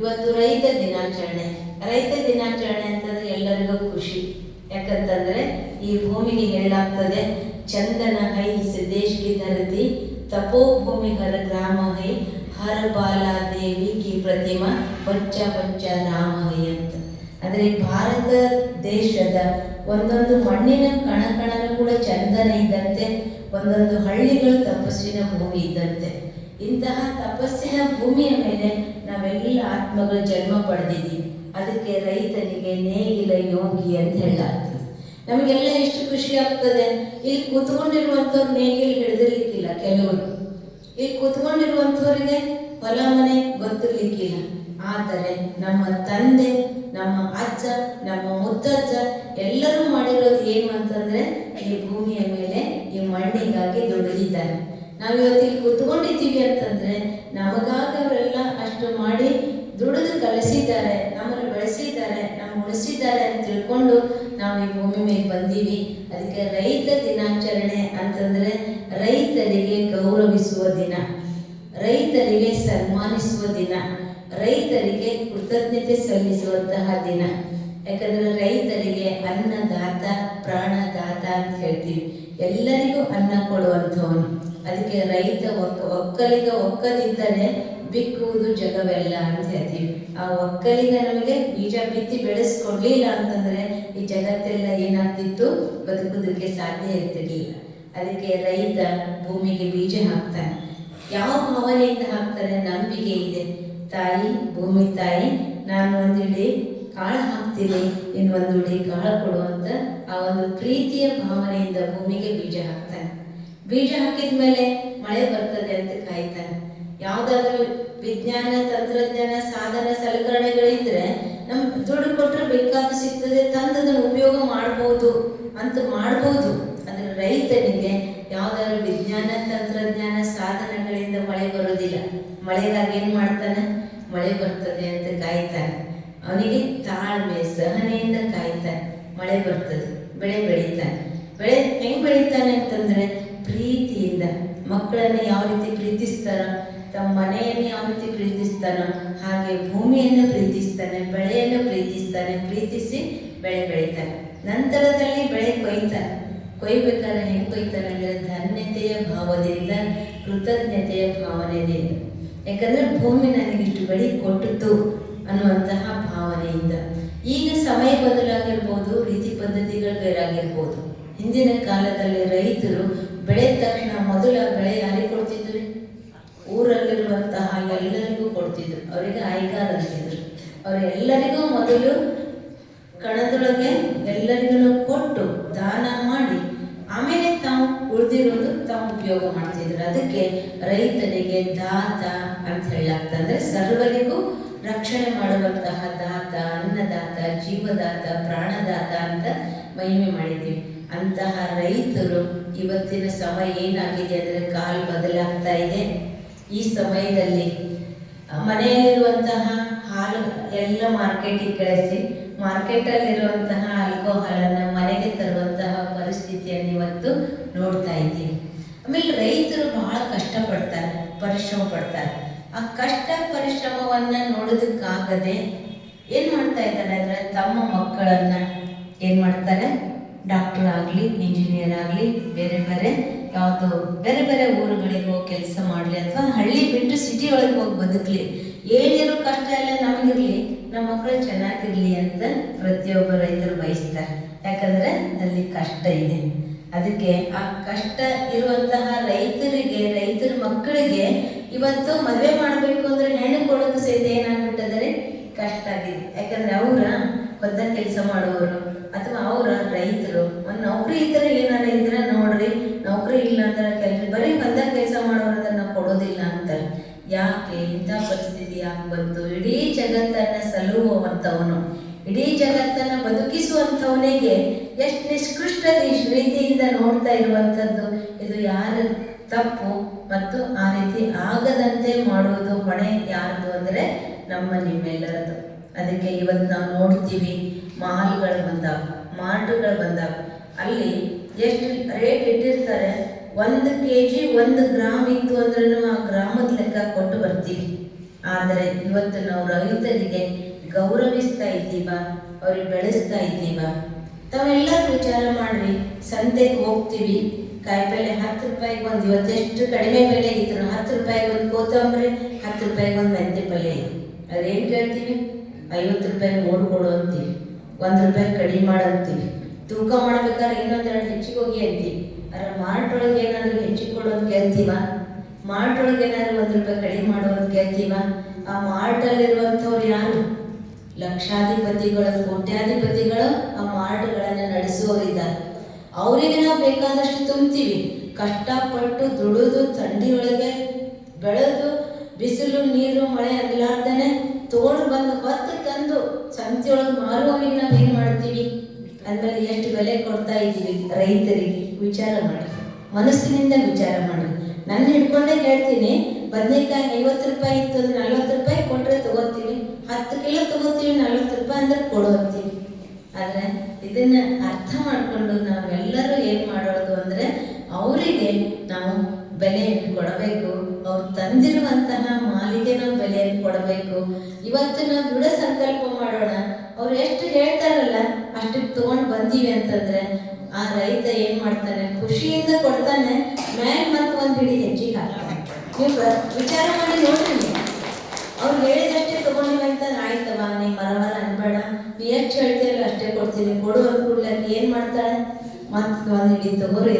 ಇವತ್ತು ರೈತ ದಿನಾಚರಣೆ. ರೈತ ದಿನಾಚರಣೆ ಅಂತಂದ್ರೆ ಎಲ್ಲರಿಗೂ ಖುಷಿ. ಯಾಕಂತಂದ್ರೆ ಈ ಭೂಮಿಗೆ ಹೇಳಲಾಗ್ತದೆ, ಚಂದನ ಹೈ ಇಸ್ ದೇಶ್ ಕಿ ಧರತಿ, ತಪೋಭೂಮಿ ಹರ ಗ್ರಾಮ ಹೈ, ಹರ ಬಾಲಾ ದೇವಿ ಕಿ ಪ್ರತಿಮಾ, ಬಚ್ಚ ಬಚ್ಚ ರಾಮ ಹೈ ಅಂತ. ಅಂದರೆ ಭಾರತ ದೇಶದ ಒಂದೊಂದು ಮಣ್ಣಿನ ಕಣಕಣನೂ ಕೂಡ ಚಂದನ ಇದ್ದಂತೆ, ಒಂದೊಂದು ಹಳ್ಳಿಗಳು ತಪಸ್ಸಿನ ಭೂಮಿ ಇದ್ದಂತೆ. ಇಂತಹ ತಪಸ್ಸಿನ ಭೂಮಿಯ ಮೇಲೆ ನಾವೆಲ್ಲ ಆತ್ಮಗಳು ಜನ್ಮ ಪಡೆದಿದ್ದೀವಿ. ಅದಕ್ಕೆ ರೈತನಿಗೆ ನೇಗಿಲ ಯೋಗಿ ಅಂತ ಹೇಳಲಾಗ್ತದೆ. ನಮಗೆಲ್ಲ ಎಷ್ಟು ಖುಷಿ ಆಗ್ತದೆ. ಇಲ್ಲಿ ಕೂತ್ಕೊಂಡಿರುವಂಥವ್ರು ನೇಗಿಲು ಹಿಡಿದಿರ್ಲಿಕ್ಕಿಲ್ಲ, ಕೆಲವರು ಇಲ್ಲಿ ಕೂತ್ಕೊಂಡಿರುವಂಥವ್ರಿಗೆ ಹೊಲ ಮನೆ ಗೊತ್ತಿರ್ಲಿಕ್ಕಿಲ್ಲ. ಆದರೆ ನಮ್ಮ ತಂದೆ, ನಮ್ಮ ಅಜ್ಜ, ನಮ್ಮ ಮುತ್ತಜ್ಜ ಎಲ್ಲರೂ ಮಾಡಿರೋದು ಏನು ಅಂತಂದ್ರೆ ಈ ಭೂಮಿಯ ಮೇಲೆ ಈ ಮಣ್ಣಿಗಾಗಿ ದುಡಿದಿದ್ದಾರೆ. ನಾವಿವತ್ತು ಇಲ್ಲಿ ಕೂತ್ಕೊಂಡಿದ್ದೀವಿ ಅಂತಂದ್ರೆ ನಮಗಾಗಿ ಅವರೆಲ್ಲ ಅಷ್ಟು ಮಾಡಿ ದುಡಿದು ಕಲಿಸಿದ್ದಾರೆ, ನಮ್ಮನ್ನು ಬೆಳೆಸಿದ್ದಾರೆ, ನಮ್ಮ ಉಳಿಸಿದ್ದಾರೆ ಅಂತ ತಿಳ್ಕೊಂಡು ನಾವು ಈ ಭೂಮಿ ಮೇಲೆ ಬಂದೀವಿ. ಅದಕ್ಕೆ ರೈತ ದಿನಾಚರಣೆ ಅಂತಂದ್ರೆ ರೈತರಿಗೆ ಗೌರವಿಸುವ ದಿನ, ರೈತರಿಗೆ ಸನ್ಮಾನಿಸುವ ದಿನ, ರೈತರಿಗೆ ಕೃತಜ್ಞತೆ ಸಲ್ಲಿಸುವಂತಹ ದಿನ. ಯಾಕಂದ್ರೆ ರೈತರಿಗೆ ಅನ್ನದಾತ, ಪ್ರಾಣದಾತ ಅಂತ ಹೇಳ್ತೀವಿ. ಎಲ್ಲರಿಗೂ ಅನ್ನ ಕೊಡುವಂಥವನು. ಅದಕ್ಕೆ ರೈತ ಒಕ್ಕಲಿಗ ಒಕ್ಕದಿದ್ದರೆ ಬಿಕ್ಕುವುದು ಜಗವೆಲ್ಲ ಅಂತ ಹೇಳ್ತೀವಿ. ಆ ಒಕ್ಕಲಿಗ ನಮಗೆ ಬೀಜ ಬಿತ್ತಿ ಬೆಳೆಸ್ಕೊಡ್ಲಿಲ್ಲ ಅಂತಂದ್ರೆ ಈ ಜಗತ್ತೆಲ್ಲ ಏನಾಗ್ತಿತ್ತು, ಬದುಕೋದಕ್ಕೆ ಸಾಧ್ಯ ಇರ್ತಿರ್ಲಿಲ್ಲ. ಅದಕ್ಕೆ ರೈತ ಭೂಮಿಗೆ ಬೀಜ ಹಾಕ್ತಾನೆ. ಯಾವ ಭಾವನೆಯಿಂದ ಹಾಕ್ತಾರೆ? ನಂಬಿಕೆ ಇದೆ. ತಾಯಿ, ಭೂಮಿ ತಾಯಿ, ನಾನು ಒಂದಿಡಿ ಕಾಳು ಹಾಕ್ತೀನಿ, ಇನ್ನೊಂದು ಇಡಿ ಕಾಳು ಕೊಡುವಂತ ಆ ಒಂದು ಪ್ರೀತಿಯ ಭಾವನೆಯಿಂದ ಭೂಮಿಗೆ ಬೀಜ ಹಾಕ್ತಾನೆ. ಬೀಜ ಹಾಕಿದ ಮೇಲೆ ಮಳೆ ಬರ್ತದೆ ಅಂತ ಕಾಯ್ತಾನೆ. ಯಾವುದಾದ್ರೂ ವಿಜ್ಞಾನ, ತಂತ್ರಜ್ಞಾನ, ಸಾಧನ, ಸಲಕರಣೆಗಳಿದ್ರೆ ನಮ್ ದುಡ್ಡು ಕೊಟ್ಟರೆ ಬೇಕಾದ ಸಿಗ್ತದೆ, ತಂದದನ್ನು ಉಪಯೋಗ ಮಾಡ್ಬೋದು ಅಂತ ಮಾಡ್ಬೋದು. ಅಂದ್ರೆ ರೈತನಿಗೆ ಯಾವುದಾದ್ರು ವಿಜ್ಞಾನ, ತಂತ್ರಜ್ಞಾನ, ಸಾಧನಗಳಿಂದ ಮಳೆ ಬರೋದಿಲ್ಲ. ಮಳೆಗಾಗಿ ಏನು ಮಾಡ್ತಾನೆ? ಮಳೆ ಬರ್ತದೆ ಅಂತ ಕಾಯ್ತಾನೆ. ಅವನಿಗೆ ತಾಳ್ಮೆ, ಸಹನೆಯಿಂದ ಕಾಯ್ತಾನೆ. ಮಳೆ ಬರ್ತದೆ, ಬೆಳೆ ಬೆಳೀತಾನೆ. ಬೆಳೆ ಹೆಂಗ್ ಬೆಳೀತಾನೆ ಅಂತಂದ್ರೆ ಪ್ರೀತಿಯಿಂದ. ಮಕ್ಕಳನ್ನು ಯಾವ ರೀತಿ ಪ್ರೀತಿಸ್ತಾನೋ, ತಮ್ಮ ಮನೆಯನ್ನು ಯಾವ ರೀತಿ ಪ್ರೀತಿಸ್ತಾನೋ ಹಾಗೆ ಭೂಮಿಯನ್ನು ಪ್ರೀತಿಸ್ತಾನೆ, ಬೆಳೆಯನ್ನು ಪ್ರೀತಿಸ್ತಾನೆ. ಪ್ರೀತಿಸಿ ಬೆಳೆ ಬೆಳೀತಾನೆ. ನಂತರದಲ್ಲಿ ಬೆಳೆ ಕೊಯ್ತಾನೆ. ಕೊಯ್ಬೇಕಾದ್ರೆ ಹೆಂಗೆ ಕೊಯ್ತಾನೆ ಅಂದರೆ ಧನ್ಯತೆಯ ಭಾವದಿಂದ, ಕೃತಜ್ಞತೆಯ ಭಾವನೆಯಿಂದ. ಯಾಕಂದ್ರೆ ಭೂಮಿ ನನಗಿಷ್ಟು ಬೆಳೆ ಕೊಟ್ಟಿತು ಅನ್ನುವಂತಹ ಭಾವನೆಯಿಂದ. ಈಗ ಸಮಯ ಬದಲಾಗಿರ್ಬೋದು, ರೀತಿ ಪದ್ಧತಿಗಳು ಬೇರಾಗಿರ್ಬೋದು. ಹಿಂದಿನ ಕಾಲದಲ್ಲಿ ರೈತರು ಬೆಳೆದ ತಕ್ಷಣ ಮೊದಲ ಬೆಳೆ ಯಾರಿಗೆ ಕೊಡ್ತಿದ್ರು? ಊರಲ್ಲಿರುವಂತಹ ಎಲ್ಲರಿಗೂ ಕೊಡ್ತಿದ್ರು. ಅವರಿಗೆ ಆಯ್ಗಾರ ಅಂತಿದ್ರು. ಅವರೆಲ್ಲರಿಗೂ ಮೊದಲು ಕಣದೊಳಗೆ ಎಲ್ಲರಿಗೂ ಕೊಟ್ಟು ದಾನ ಮಾಡಿ ಆಮೇಲೆ ತಾವು ಉಳಿದಿರೋದು ತಾವು ಉಪಯೋಗ ಮಾಡ್ತಿದ್ರು. ಅದಕ್ಕೆ ರೈತನಿಗೆ ದಾತ ಅಂತ ಹೇಳಲಾಗ್ತದೆ. ಅಂದರೆ ಸರ್ವರಿಗೂ ರಕ್ಷಣೆ ಮಾಡುವಂತಹ ದಾತ, ಅನ್ನದಾತ, ಜೀವದಾತ, ಪ್ರಾಣದಾತ ಅಂತ ಮಹಿಮೆ ಮಾಡಿದ್ದೀವಿ. ಅಂತಹ ರೈತರು ಇವತ್ತಿನ ಸಮಯ ಏನಾಗಿದೆ ಅಂದರೆ ಕಾಲ ಬದಲಾಗ್ತಾ ಇದೆ. ಈ ಸಮಯದಲ್ಲಿ ಮನೆಯಲ್ಲಿರುವಂತಹ ಹಾಲು ಎಲ್ಲ ಮಾರ್ಕೆಟಿಗೆ ಕಳಿಸಿ ಮಾರ್ಕೆಟಲ್ಲಿರುವಂತಹ ಆಲ್ಕೋಹಾಲನ್ನು ಮನೆಗೆ ತರುವಂತಹ ಪರಿಸ್ಥಿತಿಯನ್ನು ಇವತ್ತು ನೋಡ್ತಾ ಇದ್ದೀವಿ. ಆಮೇಲೆ ರೈತರು ಬಹಳ ಕಷ್ಟಪಡ್ತಾರೆ, ಪರಿಶ್ರಮ ಪಡ್ತಾರೆ. ಆ ಕಷ್ಟ ಪರಿಶ್ರಮವನ್ನು ನೋಡೋದಕ್ಕಾಗದೆ ಏನು ಮಾಡ್ತಾ ಇದ್ದಾರೆ ಅಂದರೆ ತಮ್ಮ ಮಕ್ಕಳನ್ನು ಏನು ಮಾಡ್ತಾರೆ, ಡಾಕ್ಟರ್ ಆಗಲಿ, ಇಂಜಿನಿಯರ್ ಆಗಲಿ, ಬೇರೆ ಬೇರೆ ಬೇರೆ ಬೇರೆ ಊರುಗಳಿಗೆ ಹೋಗಿ ಕೆಲಸ ಮಾಡಲಿ, ಅಥವಾ ಹಳ್ಳಿ ಬಿಟ್ಟು ಸಿಟಿ ಒಳಗೆ ಹೋಗಿ ಬದುಕಲಿ, ಏನಿರೋ ಕಷ್ಟ ಎಲ್ಲ ನಮಗಿರಲಿ, ನಮ್ಮ ಮಕ್ಕಳು ಚೆನ್ನಾಗಿರಲಿ ಅಂತ ಪ್ರತಿಯೊಬ್ಬ ರೈತರು ಬಯಸ್ತಾರೆ. ಯಾಕಂದರೆ ಅಲ್ಲಿ ಕಷ್ಟ ಇದೆ. ಅದಕ್ಕೆ ಆ ಕಷ್ಟ ಇರುವಂತಹ ರೈತರಿಗೆ, ರೈತರ ಮಕ್ಕಳಿಗೆ ಇವತ್ತು ಮದುವೆ ಮಾಡಬೇಕು ಅಂದರೆ ಹೆಣ್ಣು ಕೊಡೋದು ಸಹಿತ ಏನಾಗ್ಬಿಟ್ಟದರೆ ಕಷ್ಟ ಆಗಿದೆ. ಯಾಕಂದರೆ ಅವರ ಹೊದ ಕೆಲಸ ಮಾಡುವವರು ಅಥವಾ ಅವರ ರೈತರು ಒಂದು ನೌಕರಿ ಇದ್ದರೆ ಏನಾರ ಇದ್ರೆ ನೋಡ್ರಿ, ನೌಕರಿ ಇಲ್ಲ ಅಂದ್ರೆ ಕೆಲಸ ಬರೀ ಹೊದ ಕೆಲಸ ಮಾಡೋರು ಅದನ್ನು ಕೊಡೋದಿಲ್ಲ ಅಂತಾರೆ. ಯಾಕೆ ಇಂಥ ಪರಿಸ್ಥಿತಿ ಯಾಕೆ ಬಂತು? ಇಡೀ ಜಗತ್ತನ್ನು ಸಲುಹುವಂಥವನು, ಇಡೀ ಜಗತ್ತನ್ನು ಬದುಕಿಸುವಂಥವನಿಗೆ ಎಷ್ಟು ನಿಷ್ಕೃಷ್ಟ ರೀತಿಯಿಂದ ನೋಡ್ತಾ ಇರುವಂಥದ್ದು. ಇದು ಯಾರ ತಪ್ಪು ಮತ್ತು ಆ ರೀತಿ ಆಗದಂತೆ ಮಾಡುವುದು ಹೊಣೆ ಯಾರ್ದು ಅಂದರೆ ನಮ್ಮ ನಿಮ್ಮೆಲ್ಲರದು. ಅದಕ್ಕೆ ಇವತ್ತು ನಾವು ನೋಡ್ತೀವಿ, ಮಾಲ್ಗಳು ಬಂದಾವ, ಮಾರ್ಟ್ಗಳು ಬಂದಾವ. ಅಲ್ಲಿ ಎಷ್ಟು ರೇಟ್ ಇಟ್ಟಿರ್ತಾರೆ. 1 kg 1 ಗ್ರಾಮ್ ಇತ್ತು ಅಂದ್ರೂ ಆ ಗ್ರಾಮದ ಲೆಕ್ಕ ಕೊಟ್ಟು ಬರ್ತೀವಿ. ಆದರೆ ಇವತ್ತು ನಾವು ರೈತರಿಗೆ ಗೌರವಿಸ್ತಾ ಇದ್ದೀವ, ಅವ್ರಿಗೆ ಬೆಳೆಸ್ತಾ ಇದ್ದೀವ? ತಾವೆಲ್ಲರೂ ವಿಚಾರ ಮಾಡ್ರಿ. ಸಂತೆಗೆ ಹೋಗ್ತೀವಿ, ಕಾಯಿಪಲ್ಲೆ 10 ರೂಪಾಯಿಗೆ ಒಂದು, ಇವತ್ತೆಷ್ಟು ಕಡಿಮೆ ಬೆಲೆ ಇದ್ರು 10 ರೂಪಾಯಿಗೆ ಒಂದು ಕೊತ್ತಂಬರಿ, 10 ರೂಪಾಯಿಗೆ ಒಂದು ಮೆಂತ್ಯ ಪಲ್ಯ. ಅದೇನು ಕೇಳ್ತೀವಿ? 50 ರೂಪಾಯಿಗೆ 3 ಕೊಡು ಅಂತೀವಿ, 1 ರೂಪಾಯಿ ಕಡಿಮೆ ಮಾಡಂತೀವಿ. ತೂಕ ಮಾಡ್ಬೇಕಾದ್ರೆ ಇನ್ನೊಂದೆರಡು ಹೆಚ್ಚಿಗೆ ಹೋಗಿ ಅಂತೀವಿ. ಅದ್ರ ಮಾರ್ಟೊಳಗೆ ಏನಾದರೂ ಹೆಚ್ಚಿಗೆ ಕೊಡೋದು ಕೇಳ್ತೀವ? ಮಾರ್ಟೊಳಗೆ ಏನಾದರೂ 1 ರೂಪಾಯಿ ಕಡಿಮೆ ಮಾಡೋದು ಕೇಳ್ತೀವ? ಆ ಮಾರ್ಟಲ್ಲಿರುವಂಥವ್ರು ಯಾರು? ಲಕ್ಷಾಧಿಪತಿಗಳು, ಕೋಟ್ಯಾಧಿಪತಿಗಳು ಆ ಮಾರ್ಟ್ಗಳನ್ನು ನಡೆಸುವವರಿದ್ದಾರೆ. ಅವರಿಗೆ ನಾವು ಬೇಕಾದಷ್ಟು ತುಂಬ್ತೀವಿ. ಕಷ್ಟಪಟ್ಟು ದುಡಿದು ಥಂಡಿಯೊಳಗೆ ಬೆಳೆದು ಬಿಸಿಲು ನೀರು ಮಳೆ ಅಲ್ಲಾರ್ದೇನೆ ತೋಡು ಬಂದು ಹೊತ್ತು ತಂದು ಸಂತೆಯೊಳಗೆ ಮಾರುವವರಿಗೆ ನಾವು ಏನು ಮಾಡ್ತೀವಿ? ಅಂದಮೇಲೆ ಎಷ್ಟು ಬೆಲೆ ಕೊಡ್ತಾ ಇದ್ದೀವಿ ರೈತರಿಗೆ? ವಿಚಾರ ಮಾಡಿ, ಮನಸ್ಸಿನಿಂದ ವಿಚಾರ ಮಾಡಿ. ನನ್ನ ಹಿಡ್ಕೊಂಡೇ ಹೇಳ್ತೀನಿ, ಬದನೆಕಾಯಿ 50 ರೂಪಾಯಿ ಇತ್ತು ಅಂದ್ರೆ 40 ರೂಪಾಯಿ ಕೊಟ್ಟರೆ ತಗೋತೀವಿ, 10 ಕಿಲೋ ತಗೋತೀವಿ, 40 ರೂಪಾಯಿ ಅಂದ್ರೆ ಕೊಡೋತೀವಿ. ಆದರೆ ಇದನ್ನ ಅರ್ಥ ಮಾಡಿಕೊಂಡು ನಾವೆಲ್ಲರೂ ಏನು ಮಾಡೋದು ಅಂದರೆ ಅವರಿಗೆ ನಾವು ಬೆಲೆಯನ್ನು ಕೊಡಬೇಕು. ಅವ್ರು ತಂದಿರುವಂತಹ ಮಾಲಿಗೆ ನಾವು ಬೆಲೆಯನ್ನು ಕೊಡಬೇಕು. ಇವತ್ತು ನಾವು ದೃಢ ಸಂಕಲ್ಪ ಮಾಡೋಣ. ಅವ್ರು ಎಷ್ಟು ಹೇಳ್ತಾರಲ್ಲ ಅಷ್ಟಕ್ಕೆ ತೊಗೊಂಡು ಬಂದೀವಿ ಅಂತಂದರೆ ಆ ರೈತ ಏನು ಮಾಡ್ತಾನೆ? ಖುಷಿಯಿಂದ ಕೊಡ್ತಾನೆ, ಮ್ಯಾಲೆ ಮತ್ತು ಒಂದು ಹಿಡಿ ಹೆಚ್ಚಿಗೆ ಹಾಕ್ತಾನೆ. ನೀವು ವಿಚಾರ ಮಾಡಿ ನೋಡ್ರಿ. ಅವ್ರು ಹೇಳಿದಷ್ಟೇ ತೊಗೊಂಡಿವಿ ಅಂತ ಆಯ್ತವ, ನೀ ಮರವರ ಅನ್ಬೇಡ, ನೀ ಎಷ್ಟು ಹೇಳ್ತೀಯಲ್ಲ ಅಷ್ಟೇ ಕೊಡ್ತೀನಿ, ಕೊಡುವ ಕೂಡಲೇ ಏನು ಮಾಡ್ತಾಳೆ? ಮತ್ತು ಒಂದು ಹಿಡಿ ತಗೋರಿ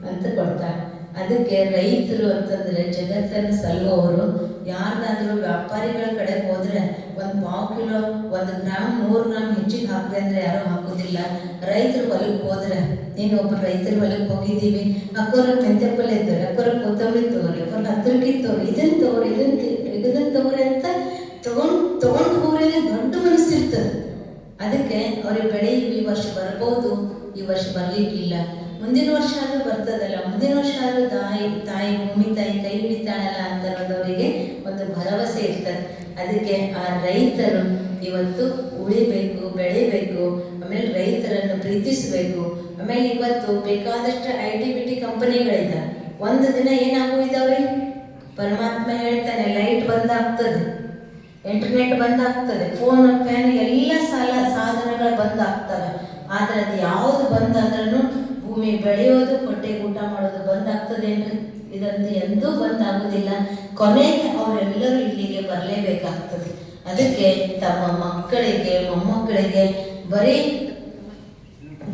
ಅಂತ ಕೊಡ್ತಾಳೆ. ಅದಕ್ಕೆ ರೈತರು ಅಂತಂದರೆ ಜಗತ್ತನ್ನು ಸಲ್ಲುವವರು. ಯಾರ್ದಾದ್ರೂ ವ್ಯಾಪಾರಿಗಳ ಕಡೆ ಹೋದರೆ 1 ಕಿಲೋ 1 ಗ್ರಾಮ್ 100 ಗ್ರಾಮ್ ಹೆಚ್ಚಿಗೆ ಹಾಕಿದೆ ಅಂದರೆ ಯಾರೂ ಹಾಕೋದಿಲ್ಲ. ರೈತರು ಹೊಲಕ್ಕೆ ಹೋದ್ರೆ, ನೀನೊಬ್ಬರು ರೈತರ ಹೊಲಕ್ಕೆ ಹೋಗಿದ್ದೀವಿ, ಅಕ್ಕೋರ ಮೆಂತ್ಯ ಪಲ್ಯ ಇದ್ದಾರೆ, ಅಕ್ಕೋರ ಕೊತ್ತಂಬರಿ ತಗೋರಿ, ಅಕ್ಕೋರ ಹತ್ತಿರಕಿ ತಗೋರಿ, ಇದನ್ನು ತಗೋರಿ, ಇದನ್ನು ತಗೋರಿ ಅಂತ ತಗೊಂಡು ಹೋಗ್ರೆ ದೊಡ್ಡ ಮನಸ್ಸಿರ್ತದೆ. ಅದಕ್ಕೆ ಅವ್ರಿಗೆ ಬೆಳೆ ಈ ವರ್ಷ ಬರ್ಬೋದು, ಈ ವರ್ಷ ಬರಲಿಕ್ಕಿಲ್ಲ, ಮುಂದಿನ ವರ್ಷ ಆದರೂ ಬರ್ತದಲ್ಲ, ಮುಂದಿನ ವರ್ಷ ಆದರೂ ತಾಯಿ ಭೂಮಿ ತಾಯಿ ಕೈ ಹಿಡಿತಾಳಲ್ಲ ಅಂತ ಅನ್ನೋದವರಿಗೆ ಒಂದು ಭರವಸೆ ಇರ್ತದೆ. ಅದಕ್ಕೆ ಆ ರೈತರು ಇವತ್ತು ಉಳಿಬೇಕು, ಬೆಳಿಬೇಕು. ಆಮೇಲೆ ರೈತರನ್ನು ಪ್ರೀತಿಸಬೇಕು. ಆಮೇಲೆ ಇವತ್ತು ಬೇಕಾದಷ್ಟು IT-BT ಕಂಪನಿಗಳಿದೆ. ಒಂದು ದಿನ ಏನಾಗೋಗಿದ್ದಾವ್ರಿ? ಪರಮಾತ್ಮ ಹೇಳ್ತಾನೆ, ಲೈಟ್ ಬಂದಾಗ್ತದೆ, ಇಂಟರ್ನೆಟ್ ಬಂದಾಗ್ತದೆ, ಫೋನ್ ಫ್ಯಾನ್ ಎಲ್ಲ ಸಾಧನಗಳು ಬಂದಾಗ್ತವೆ. ಆದರೆ ಅದು ಯಾವುದು ಬಂದಾದ್ರೂ ಭೂಮಿ ಬೆಳೆಯೋದು, ಹೊಟ್ಟೆಗೆ ಊಟ ಮಾಡೋದು ಬಂದಾಗ್ತದೇನ್ರಿ? ಇದಂತೂ ಎಂದೂ ಬಂದಾಗೋದಿಲ್ಲ. ಕೊನೆಗೆ ಅವರೆಲ್ಲರೂ ಇಲ್ಲಿಗೆ ಬರಲೇಬೇಕಾಗ್ತದೆ. ಅದಕ್ಕೆ ತಮ್ಮ ಮಕ್ಕಳಿಗೆ ಮೊಮ್ಮಕ್ಕಳಿಗೆ ಬರೀ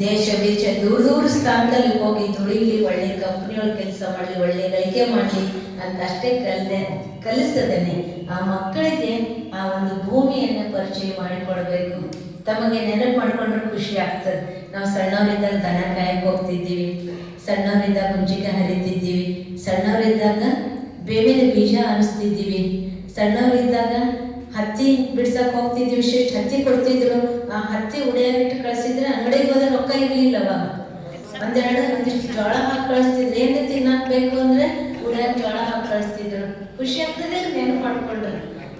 ದೇಶ ಬೀಚ ದೂರ ಸ್ಥಾನದಲ್ಲಿ ಹೋಗಿ ದುಡಿಲಿ, ಒಳ್ಳೆ ಕಂಪ್ನಿಯೊಳಗೆ ಕೆಲಸ ಮಾಡಲಿ, ಒಳ್ಳೆ ಗಳಿಕೆ ಮಾಡಲಿ ಅಂತ ಅಷ್ಟೇ ಕಲಿಸ್ತದೇನೆ. ಆ ಮಕ್ಕಳಿಗೆ ಆ ಒಂದು ಭೂಮಿಯನ್ನು ಪರಿಚಯ ಮಾಡಿಕೊಡ್ಬೇಕು. ತಮಗೆ ನೆನಪು ಮಾಡಿಕೊಂಡ್ರೆ ಖುಷಿ ಆಗ್ತದೆ. ನಾವು ಸಣ್ಣವರಿದ್ದಾಗ ದನ ಕಾಯಕ್ಕೆ ಹೋಗ್ತಿದ್ದೀವಿ, ಸಣ್ಣವರಿದ್ದಾಗ ಹುಂಚಿಕಾಯಿ ಹರಿತಿದ್ದೀವಿ, ಸಣ್ಣವರಿದ್ದಾಗ ಬೇವಿನ ಬೀಜ ಅನಿಸ್ತಿದ್ದೀವಿ, ಸಣ್ಣವರಿದ್ದಾಗ ಹತ್ತಿ ಬಿಡ್ಸಕ್ಕೆ ಹೋಗ್ತಿದ್ವಿ, ಇಷ್ಟು ಹತ್ತಿ ಕೊಡ್ತಿದ್ರು. ಆ ಹತ್ತಿ ಉಡಿಯಾಗಿಟ್ಟು ಕಳಿಸಿದ್ರೆ ಅಂಗಡಿಗೆ ಹೋದ್ರೆ ರೊಕ್ಕ ಇರಲಿಲ್ಲ. ಅವಾಗ ಒಂದಿಷ್ಟು ಜೋಳ ಹಾಕಿ ಕಳಿಸ್ತಿದ್ರು. ಏನು ತಿನ್ನಾಕ್ಬೇಕು ಅಂದರೆ ಉಡಿಯಾಗ ಜೋಳ ಹಾಕಿ ಕಳಿಸ್ತಿದ್ರು. ಖುಷಿ ಆಗ್ತದೆ ನೆನಪು ಮಾಡ್ಕೊಂಡ್ರು.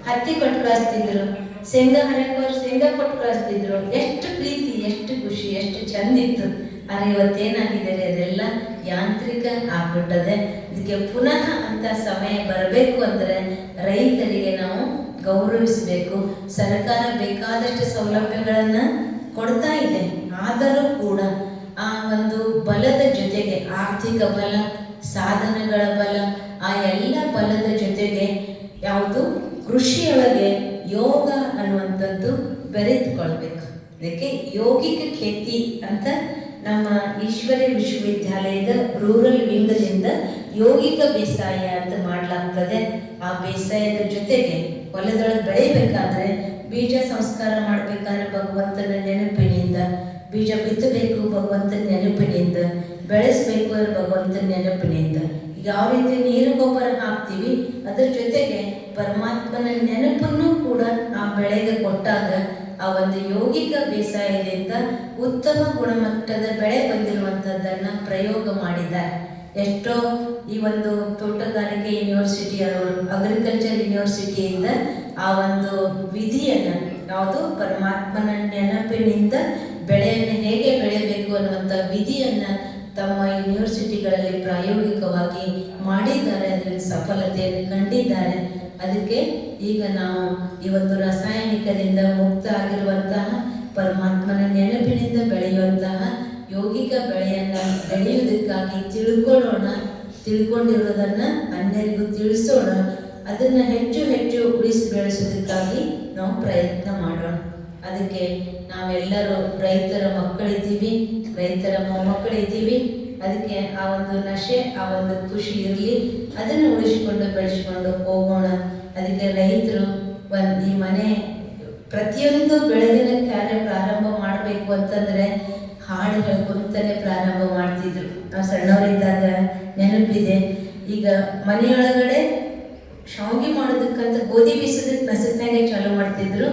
ಹತ್ತಿ ಕೊಟ್ಟು ಕಳಿಸ್ತಿದ್ರು, ಶೇಂಗಾ ಹರಿಯೋರು ಶೇಂಗಾ ಕೊಟ್ಟು ಕಳಿಸ್ತಿದ್ರು. ಎಷ್ಟು ಪ್ರೀತಿ, ಎಷ್ಟು ಖುಷಿ, ಎಷ್ಟು ಚಂದ ಇತ್ತು. ಆದರೆ ಇವತ್ತೇನಾಗಿದೆ, ಅದೆಲ್ಲ ಯಾಂತ್ರಿಕ ಆಗ್ಬಿಟ್ಟದೆ. ಇದಕ್ಕೆ ಪುನಃ ಅಂತ ಸಮಯ ಬರಬೇಕು ಅಂದರೆ ರೈತರಿಗೆ ನಾವು ಗೌರವಿಸಬೇಕು. ಸರ್ಕಾರ ಬೇಕಾದಷ್ಟು ಸೌಲಭ್ಯಗಳನ್ನು ಕೊಡ್ತಾ ಇದೆ. ಆದರೂ ಕೂಡ ಆ ಒಂದು ಬಲದ ಜೊತೆಗೆ ಆರ್ಥಿಕ ಬಲ, ಸಾಧನಗಳ ಬಲ, ಆ ಎಲ್ಲ ಬಲದ ಜೊತೆಗೆ ಯಾವುದು ಕೃಷಿಯೊಳಗೆ ಯೋಗ ಅನ್ನುವಂಥದ್ದು ಬೆರೆತುಕೊಳ್ಬೇಕು. ಅದಕ್ಕೆ ಯೋಗಿಕ ಖೇತಿ ಅಂತ ನಮ್ಮ ಈಶ್ವರಿ ವಿಶ್ವವಿದ್ಯಾಲಯದ ರೂರಲ್ ವಿಂಗದಿಂದ ಯೋಗಿಕ ಬೇಸಾಯ ಅಂತ ಮಾಡಲಾಗ್ತದೆ. ಆ ಬೇಸಾಯದ ಜೊತೆಗೆ ಹೊಲದೊಳಗೆ ಬೆಳಿಬೇಕಾದ್ರೆ ಬೀಜ ಸಂಸ್ಕಾರ ಮಾಡಬೇಕಾದ್ರೆ ಭಗವಂತನ ನೆನಪಿನಿಂದ, ಬೀಜ ಬಿತ್ತಬೇಕು ಭಗವಂತನ ನೆನಪಿನಿಂದ, ಬೆಳೆಸಬೇಕು ಅಂದ್ರೆ ಭಗವಂತನ ನೆನಪಿನಿಂದ. ಯಾವ ರೀತಿ ನೀರು ಗೊಬ್ಬರ ಹಾಕ್ತೀವಿ ಅದ್ರ ಜೊತೆಗೆ ಪರಮಾತ್ಮನ ನೆನಪನ್ನು ಕೂಡ ಆ ಬೆಳೆಗೆ ಕೊಟ್ಟಾಗ ಆ ಒಂದು ಯೋಗಿಕ ಬೇಸಾಯದಿಂದ ಉತ್ತಮ ಗುಣಮಟ್ಟದ ಬೆಳೆ ಬಂದಿರುವಂಥದ್ದನ್ನು ಪ್ರಯೋಗ ಮಾಡಿದ್ದಾರೆ. ಎಷ್ಟೋ ಈ ಒಂದು ತೋಟಗಾರಿಕೆ ಯೂನಿವರ್ಸಿಟಿಯವರು, ಅಗ್ರಿಕಲ್ಚರ್ ಯೂನಿವರ್ಸಿಟಿಯಿಂದ ಆ ಒಂದು ವಿಧಿಯನ್ನು, ಯಾವುದು ಪರಮಾತ್ಮನ ನೆನಪಿನಿಂದ ಬೆಳೆಯನ್ನು ಹೇಗೆ ಬೆಳೆಯಬೇಕು ಅನ್ನುವಂಥ ವಿಧಿಯನ್ನು ತಮ್ಮ ಯೂನಿವರ್ಸಿಟಿಗಳಲ್ಲಿ ಪ್ರಾಯೋಗಿಕವಾಗಿ ಮಾಡಿದ್ದಾರೆ. ಅದರಲ್ಲಿ ಸಫಲತೆಯನ್ನು ಕಂಡಿದ್ದಾರೆ. ಅದಕ್ಕೆ ಈಗ ನಾವು ಇವತ್ತು ರಾಸಾಯನಿಕದಿಂದ ಮುಕ್ತ ಆಗಿರುವಂತಹ ಪರಮಾತ್ಮನ ನೆನಪಿನಿಂದ ಬೆಳೆಯುವಂತಹ ಯೋಗಿಕ ಬೆಳೆಯುವುದಕ್ಕಾಗಿ ತಿಳ್ಕೊಂಡಿರೋದನ್ನು ಅನ್ಯರಿಗೂ ತಿಳಿಸೋಣ. ಅದನ್ನು ಹೆಚ್ಚು ಹೆಚ್ಚು ಉಳಿಸಿ ಬೆಳೆಸೋದಕ್ಕಾಗಿ ನಾವು ಪ್ರಯತ್ನ ಮಾಡೋಣ. ಅದಕ್ಕೆ ನಾವೆಲ್ಲರೂ ರೈತರ ಮಕ್ಕಳಿದ್ದೀವಿ, ರೈತರ ಮೊಮ್ಮಕ್ಕಳಿದ್ದೀವಿ. ಅದಕ್ಕೆ ಆ ಒಂದು ನಶೆ, ಆ ಒಂದು ಖುಷಿ ಇರಲಿ, ಅದನ್ನು ಉಳಿಸ್ಕೊಂಡು ಬೆಳೆಸ್ಕೊಂಡು ಹೋಗೋಣ. ಅದಕ್ಕೆ ರೈತರು ಈ ಮನೆ ಪ್ರತಿಯೊಂದು ಬೆಳಗಿನ ಕಾರ್ಯ ಪ್ರಾರಂಭ ಮಾಡಬೇಕು ಅಂತಂದರೆ ಹಾಡು ಹೇಳ್ಕೊಂತಾನೆ ಪ್ರಾರಂಭ ಮಾಡ್ತಿದ್ರು. ನಾವು ಸಣ್ಣವರಿದ್ದಾಗ ನೆನಪಿದೆ. ಈಗ ಮನೆಯೊಳಗಡೆ ಶಾವಿಗೆ ಮಾಡೋದಕ್ಕಂತ ಗೋಧಿ ಬೀಸೋದಕ್ಕೆ ನಸಕ್ನಾಗೆ ಚಾಲು ಮಾಡ್ತಿದ್ರು.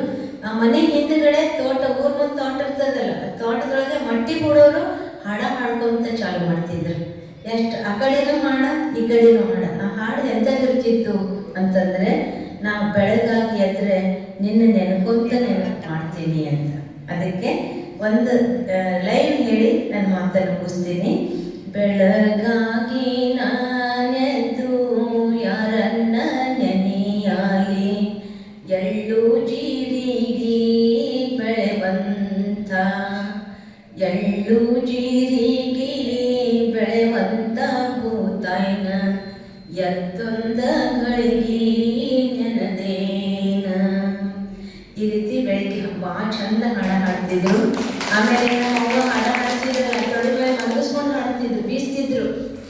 ಆ ಮನೆ ಹಿಂದ್ಗಡೆ ಊರ್ ಮುಂದೆ ತೋಟ ಇರ್ತದಲ್ಲ, ತೋಟದೊಳಗೆ ಮಟ್ಟಿ ಕೊಡೋರು ಹಾಡ ಹಾಡ್ಕೊಂತ ಚಾಲು ಮಾಡ್ತಿದ್ರು. ಎಷ್ಟು ಆ ಕಡೆನೂ ಹಾಡ ಈ ಕಡೆನೂ ಹಾಡ. ಆ ಹಾಡು ಎಂಥದಿರ್ತಿತ್ತು ಅಂತಂದ್ರೆ, ನಾವು ಬೆಳಗಾಗಿ ಎದ್ರೆ ನಿನ್ನ ನೆನಕೊಂತ ನೆನಪು ಮಾಡ್ತೀನಿ ಅಂತ. ಅದಕ್ಕೆ ಒಂದು ಲೈನ್ ಹೇಳಿ ನನ್ನ ಮಾತನ್ನು ಮುಗಿಸ್ತೀನಿ. ಬೆಳಗಾಗಿ ನಾನೆದ್ದು ಯಾರನ್ನ ನೆನೆಯಾಲಿ, ಎಳ್ಳು ಜೀರಿಗೆ ಬೆಳೆವಂತ, ಎಳ್ಳು ಜೀರಿಗೆ ಬೆಳೆವಂತ ಭೂತಾಯ್ನ ಎತ್ತೊಂದ ಗಳಿಗೆ ನೆನದೇನ. ಈ ರೀತಿ ಬೆಳಿಗ್ಗೆ ಭಾಳ ಚಂದ ಹಾಡ ಹಾಡ್ತಿದ್ರು. ಆಮೇಲೆ ನಮ್ಮ ಹಾಡ ಹಾಡ್ತಿದ್ರಲ್ಲ, ತೊಡೆ ಮೇಲೆ ಮಲಗಿಸ್ಕೊಂಡು ಹಾಡ್ತಿದ್ರು, ಬೀಸ್ತಿದ್ರು.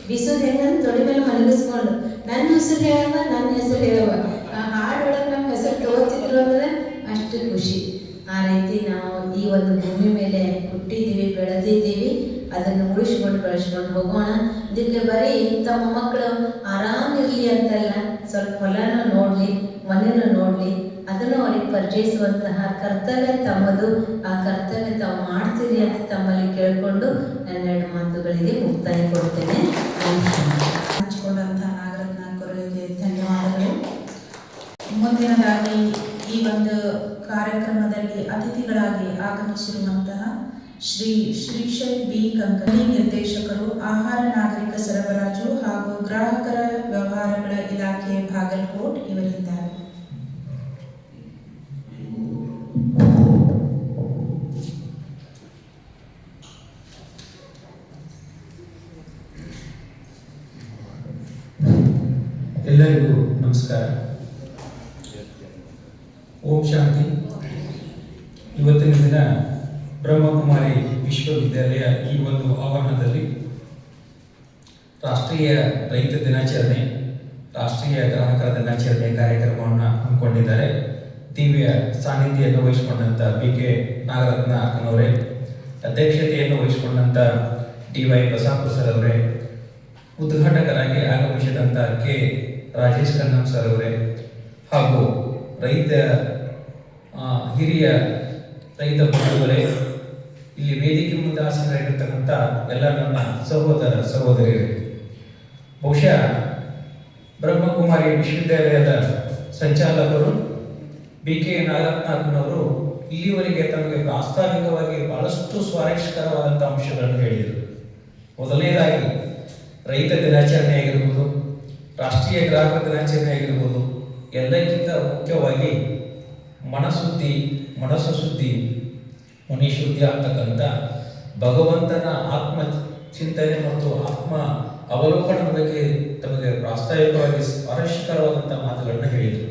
ಬೀಸೋದು ಹೆಂಗಂತ ತೊಡೆ ಮೇಲೆ ಮಲಗಿಸ್ಕೊಂಡು ನನ್ನ ಹೆಸರು ಹೇಳವ, ನನ್ನ ಹೆಸರು ಹೇಳವ. ಆ ಹಾಡೊಳಗೆ ನಮ್ಮ ಹೆಸರು ತಗೋತಿದ್ರು ಅಂದರೆ ಅಷ್ಟು ಖುಷಿ. ಆ ರೀತಿ ನಾವು ಈ ಒಂದು ಭೂಮಿ ಮೇಲೆ ಹುಟ್ಟಿದ್ದೀವಿ, ಬೆಳೆದಿದ್ದೀವಿ. ಅದನ್ನು ಉಳಿಸ್ಕೊಂಡು ಬೆಳೆಸ್ಕೊಂಡು ಹೋಗೋಣ. ಇದಕ್ಕೆ ಬರೀ ತಮ್ಮ ಮಕ್ಕಳು ಆರಾಮಿರಲಿ ಅಂತಲ್ಲ, ಸ್ವಲ್ಪ ಹೊಲನೂ ನೋಡಲಿ, ಮನೆಯೂ ನೋಡಲಿ, ಅದನ್ನು ಅವ್ರಿಗೆ ಪರಿಚಯಿಸುವಂತಹ ಕರ್ತವ್ಯ ತಮ್ಮದು. ಆ ಕರ್ತವ್ಯ ತಾವು ಮಾಡ್ತೀರಿ ಅಂತ ತಮ್ಮಲ್ಲಿ ಕೇಳಿಕೊಂಡು ನನ್ನೆರಡು ಮಾತುಗಳಿಗೆ ಮುಕ್ತಾಯ ಕೊಡ್ತೇನೆ. ಹಂಚಿಕೊಂಡಂತಹ ನಾಗರತ್ನ ಅವರಿಗೆ ಧನ್ಯವಾದಗಳು. ಮುಂದಿನದಾಗಿ ಈ ಒಂದು ಕಾರ್ಯಕ್ರಮದಲ್ಲಿ ಅತಿಥಿಗಳಾಗಿ ಆಗಮಿಸಿರುವಂತಹ ಶ್ರೀ ಶ್ರೀಶೈಲ್ ಬಿ ಕಂಕನಿ, ನಿರ್ದೇಶಕರು, ಆಹಾರ ನಾಗರಿಕ ಸರಬರಾಜು ಹಾಗೂ ಗ್ರಾಹಕರ ವ್ಯವಹಾರಗಳ ಇಲಾಖೆ, ಬಾಗಲಕೋಟ್ ಇವರಿದ್ದಾರೆ. ಎಲ್ಲರಿಗೂ ನಮಸ್ಕಾರ. ಓಂ ಶಾಂತಿ. ಇವತ್ತಿನ ದಿನ ಬ್ರಹ್ಮಕುಮಾರಿ ವಿಶ್ವವಿದ್ಯಾಲಯ ಈ ಒಂದು ಆವರಣದಲ್ಲಿ ರಾಷ್ಟ್ರೀಯ ರೈತ ದಿನಾಚರಣೆ, ರಾಷ್ಟ್ರೀಯ ಗ್ರಾಹಕರ ದಿನಾಚರಣೆ ಕಾರ್ಯಕ್ರಮವನ್ನು ಹಮ್ಮಿಕೊಂಡಿದ್ದಾರೆ. ದಿವ್ಯ ಸಾನ್ನಿಧ್ಯವನ್ನು ವಹಿಸಿಕೊಂಡಂಥ BK ನಾಗರತ್ನ ಅಕ್ಕನವರೇ, ಅಧ್ಯಕ್ಷತೆಯನ್ನು ವಹಿಸಿಕೊಂಡಂಥ DY ಬಸಾಪುರ ಸರ್ ಅವರೇ, ಉದ್ಘಾಟಕರಾಗಿ ಆಗಮಿಸಿದಂಥ K ರಾಜೇಶ್ ಕನ್ನಂ ಸರ್ ಅವರೇ, ಹಾಗೂ ಹಿರಿಯ ರೈತ ಬಂಧುಗಳೇ, ಇಲ್ಲಿ ವೇದಿಕೆ ಮುಂದೆ ಆಸೀನರಾಗಿರ್ತಕ್ಕಂಥ ಎಲ್ಲ ನನ್ನ ಸಹೋದರ ಸಹೋದರಿಯರೇ, ಬಹುಶಃ ಬ್ರಹ್ಮಕುಮಾರಿ ವಿಶ್ವವಿದ್ಯಾಲಯದ ಸಂಚಾಲಕರು BK ನಾಗರತ್ನವರು ಇಲ್ಲಿವರೆಗೆ ತಮಗೆ ಪ್ರಾಸ್ತಾವಿಕವಾಗಿ ಬಹಳಷ್ಟು ಸ್ವಾರಸ್ಯಕರವಾದಂಥ ಅಂಶಗಳನ್ನು ಹೇಳಿದರು. ಮೊದಲನೇದಾಗಿ ರೈತ ದಿನಾಚರಣೆ ಆಗಿರ್ಬೋದು, ರಾಷ್ಟ್ರೀಯ ಗ್ರಾಹಕ ದಿನಾಚರಣೆ ಆಗಿರ್ಬೋದು, ಎಲ್ಲಕ್ಕಿಂತ ಮುಖ್ಯವಾಗಿ ಮನಸ್ಸು ಶುದ್ಧಿ, ಮುನಿಶುದ್ಧಿ ಆಗ್ತಕ್ಕಂಥ ಭಗವಂತನ ಆತ್ಮ ಚಿಂತನೆ ಮತ್ತು ಆತ್ಮ ಅವಲೋಕನದ ಬಗ್ಗೆ ತಮಗೆ ಪ್ರಾಸ್ತಾವಿಕವಾಗಿ ಸ್ವಾರಸ್ಯಕರವಾದಂಥ ಮಾತುಗಳನ್ನು ಹೇಳಿದರು.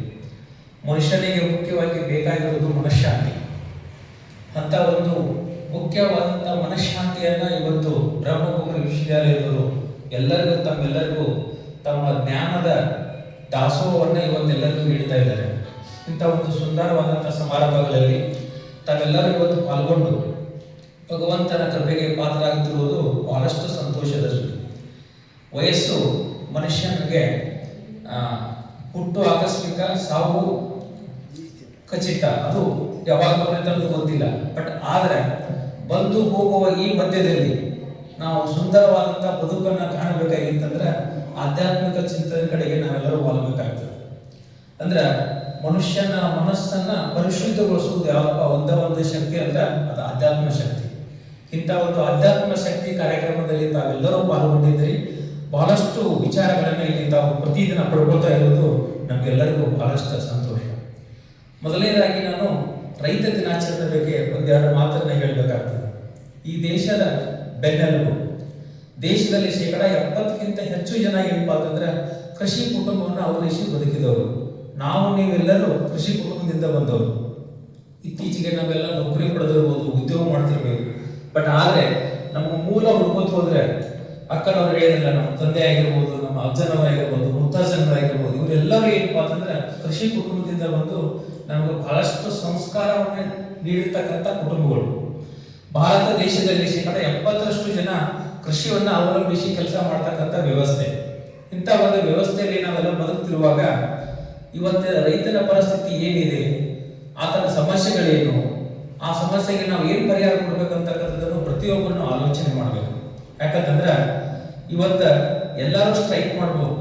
ಮನುಷ್ಯನಿಗೆ ಮುಖ್ಯವಾಗಿ ಬೇಕಾಗಿರುವುದು ಮನಃಶಾಂತಿ. ಅಂತ ಒಂದು ಮುಖ್ಯವಾದಂಥ ಮನಃಶಾಂತಿಯನ್ನು ಇವತ್ತು ಬ್ರಹ್ಮಕುಮಾರಿ ವಿಶ್ವವಿದ್ಯಾಲಯದವರು ತಮ್ಮೆಲ್ಲರಿಗೂ ತಮ್ಮ ಜ್ಞಾನದ ದಾಸೋಹವನ್ನು ಇವತ್ತೆಲ್ಲರಿಗೂ ನೀಡ್ತಾ ಇದ್ದಾರೆ. ಇಂಥ ಒಂದು ಸುಂದರವಾದಂಥ ಸಮಾರಂಭಗಳಲ್ಲಿ ತಾವೆಲ್ಲರೂ ಇವತ್ತು ಪಾಲ್ಗೊಂಡು ಭಗವಂತನ ಕೃಪೆಗೆ ಪಾತ್ರರಾಗುತ್ತಿರುವುದು ಬಹಳಷ್ಟು ಸಂತೋಷದ ಸುದ್ದಿ. ವಯಸ್ಸು ಮನುಷ್ಯನಿಗೆ ಹುಟ್ಟು ಆಕಸ್ಮಿಕ, ಸಾವು ಖಚಿತ, ಅದು ಯಾವಾಗಲೂ ತನಗೆ ಗೊತ್ತಿಲ್ಲ. ಬಟ್ ಆದರೆ ಬಂದು ಹೋಗುವ ಈ ಮಧ್ಯದಲ್ಲಿ ನಾವು ಸುಂದರವಾದಂಥ ಬದುಕನ್ನು ಕಾಣಬೇಕಾಗಿತ್ತಂದ್ರೆ ಆಧ್ಯಾತ್ಮಿಕ ಚಿಂತನೆ ಕಡೆಗೆ ನಾವೆಲ್ಲರೂ ವಾಲಬೇಕಾಗ್ತದೆ. ಅಂದ್ರೆ ಮನುಷ್ಯನ ಮನಸ್ಸನ್ನ ಪರಿಶುದ್ಧಗೊಳಿಸುವುದು ಯಾವಪ್ಪ ಒಂದೇ ಶಕ್ತಿ ಅಂದ್ರೆ ಅದು ಆಧ್ಯಾತ್ಮ ಶಕ್ತಿ. ಇಂಥ ಒಂದು ಆಧ್ಯಾತ್ಮ ಶಕ್ತಿ ಕಾರ್ಯಕ್ರಮದಲ್ಲಿ ತಾವೆಲ್ಲರೂ ಪಾಲ್ಗೊಂಡಿದ್ರಿ. ಬಹಳಷ್ಟು ವಿಚಾರಗಳನ್ನು ಇಲ್ಲಿ ತಾವು ಪ್ರತಿದಿನ ಪಡ್ಕೊಳ್ತಾ ಇರೋದು ನಮಗೆಲ್ಲರಿಗೂ ಬಹಳಷ್ಟು ಸಂತೋಷ. ಮೊದಲನೇದಾಗಿ ನಾನು ರೈತ ದಿನಾಚರಣೆ ಬಗ್ಗೆ ಒಂದೆರಡು ಮಾತನ್ನ ಹೇಳಬೇಕಾಗ್ತದೆ. ಈ ದೇಶದ ಬೆನ್ನೆಲುಬು, ದೇಶದಲ್ಲಿ 70%ಕ್ಕಿಂತ ಹೆಚ್ಚು ಜನ ಏನಪ್ಪಾ ಅಂತಂದ್ರೆ ಕೃಷಿ ಕುಟುಂಬವನ್ನು ಅವಲಂಬಿಸಿ ಬದುಕಿದವರು. ನಾವು ನೀವೆಲ್ಲರೂ ಕೃಷಿ ಕುಟುಂಬದಿಂದ ಬಂದವರು. ಇತ್ತೀಚೆಗೆ ನಾವೆಲ್ಲ ನೌಕರಿ ಪಡೆದಿರ್ಬೋದು, ಉದ್ಯೋಗ ಮಾಡ್ತಿರ್ಬೇಕು. ಬಟ್ ಆದ್ರೆ ನಮ್ಮ ಮೂಲ ಹುಡ್ಕೋತ ಹೋದ್ರೆ ಅಕ್ಕನವ್ರು ಹೇಳಿದಿಲ್ಲ, ನಮ್ಮ ತಂದೆ ಆಗಿರ್ಬೋದು, ನಮ್ಮ ಅಜ್ಜನವರಾಗಿರ್ಬೋದು, ಮುತ್ತಜ್ಜನವರಾಗಿರ್ಬೋದು, ಇವರೆಲ್ಲರೂ ಏನಪ್ಪಾ ಅಂತಂದ್ರೆ ಕೃಷಿ ಕುಟುಂಬದಿಂದ ಬಂದು ನಮಗೆ ಬಹಳಷ್ಟು ಸಂಸ್ಕಾರವನ್ನು ನೀಡಿರ್ತಕ್ಕಂಥ ಕುಟುಂಬಗಳು. ಭಾರತ ದೇಶದಲ್ಲಿ 70% ಜನ ಕೃಷಿಯನ್ನ ಅವಲಂಬಿಸಿ ಕೆಲಸ ಮಾಡ್ತಕ್ಕಂಥ ವ್ಯವಸ್ಥೆ. ಇಂಥ ಒಂದು ವ್ಯವಸ್ಥೆಯಲ್ಲಿ ನಾವೆಲ್ಲ ಬದುಕ್ತಿರುವಾಗ ಇವತ್ತು ರೈತನ ಪರಿಸ್ಥಿತಿ ಏನಿದೆ, ಆತನ ಸಮಸ್ಯೆಗಳೇನು, ಆ ಸಮಸ್ಯೆಗೆ ನಾವು ಏನು ಪರಿಹಾರ ಕೊಡ್ಬೇಕಂತಕ್ಕಂಥದ್ದನ್ನು ಪ್ರತಿಯೊಬ್ಬರನ್ನು ಆಲೋಚನೆ ಮಾಡಬೇಕು. ಯಾಕಂತಂದ್ರೆ ಇವತ್ತ ಎಲ್ಲರೂ ಸ್ಟ್ರೈಕ್ ಮಾಡ್ಬೋದು,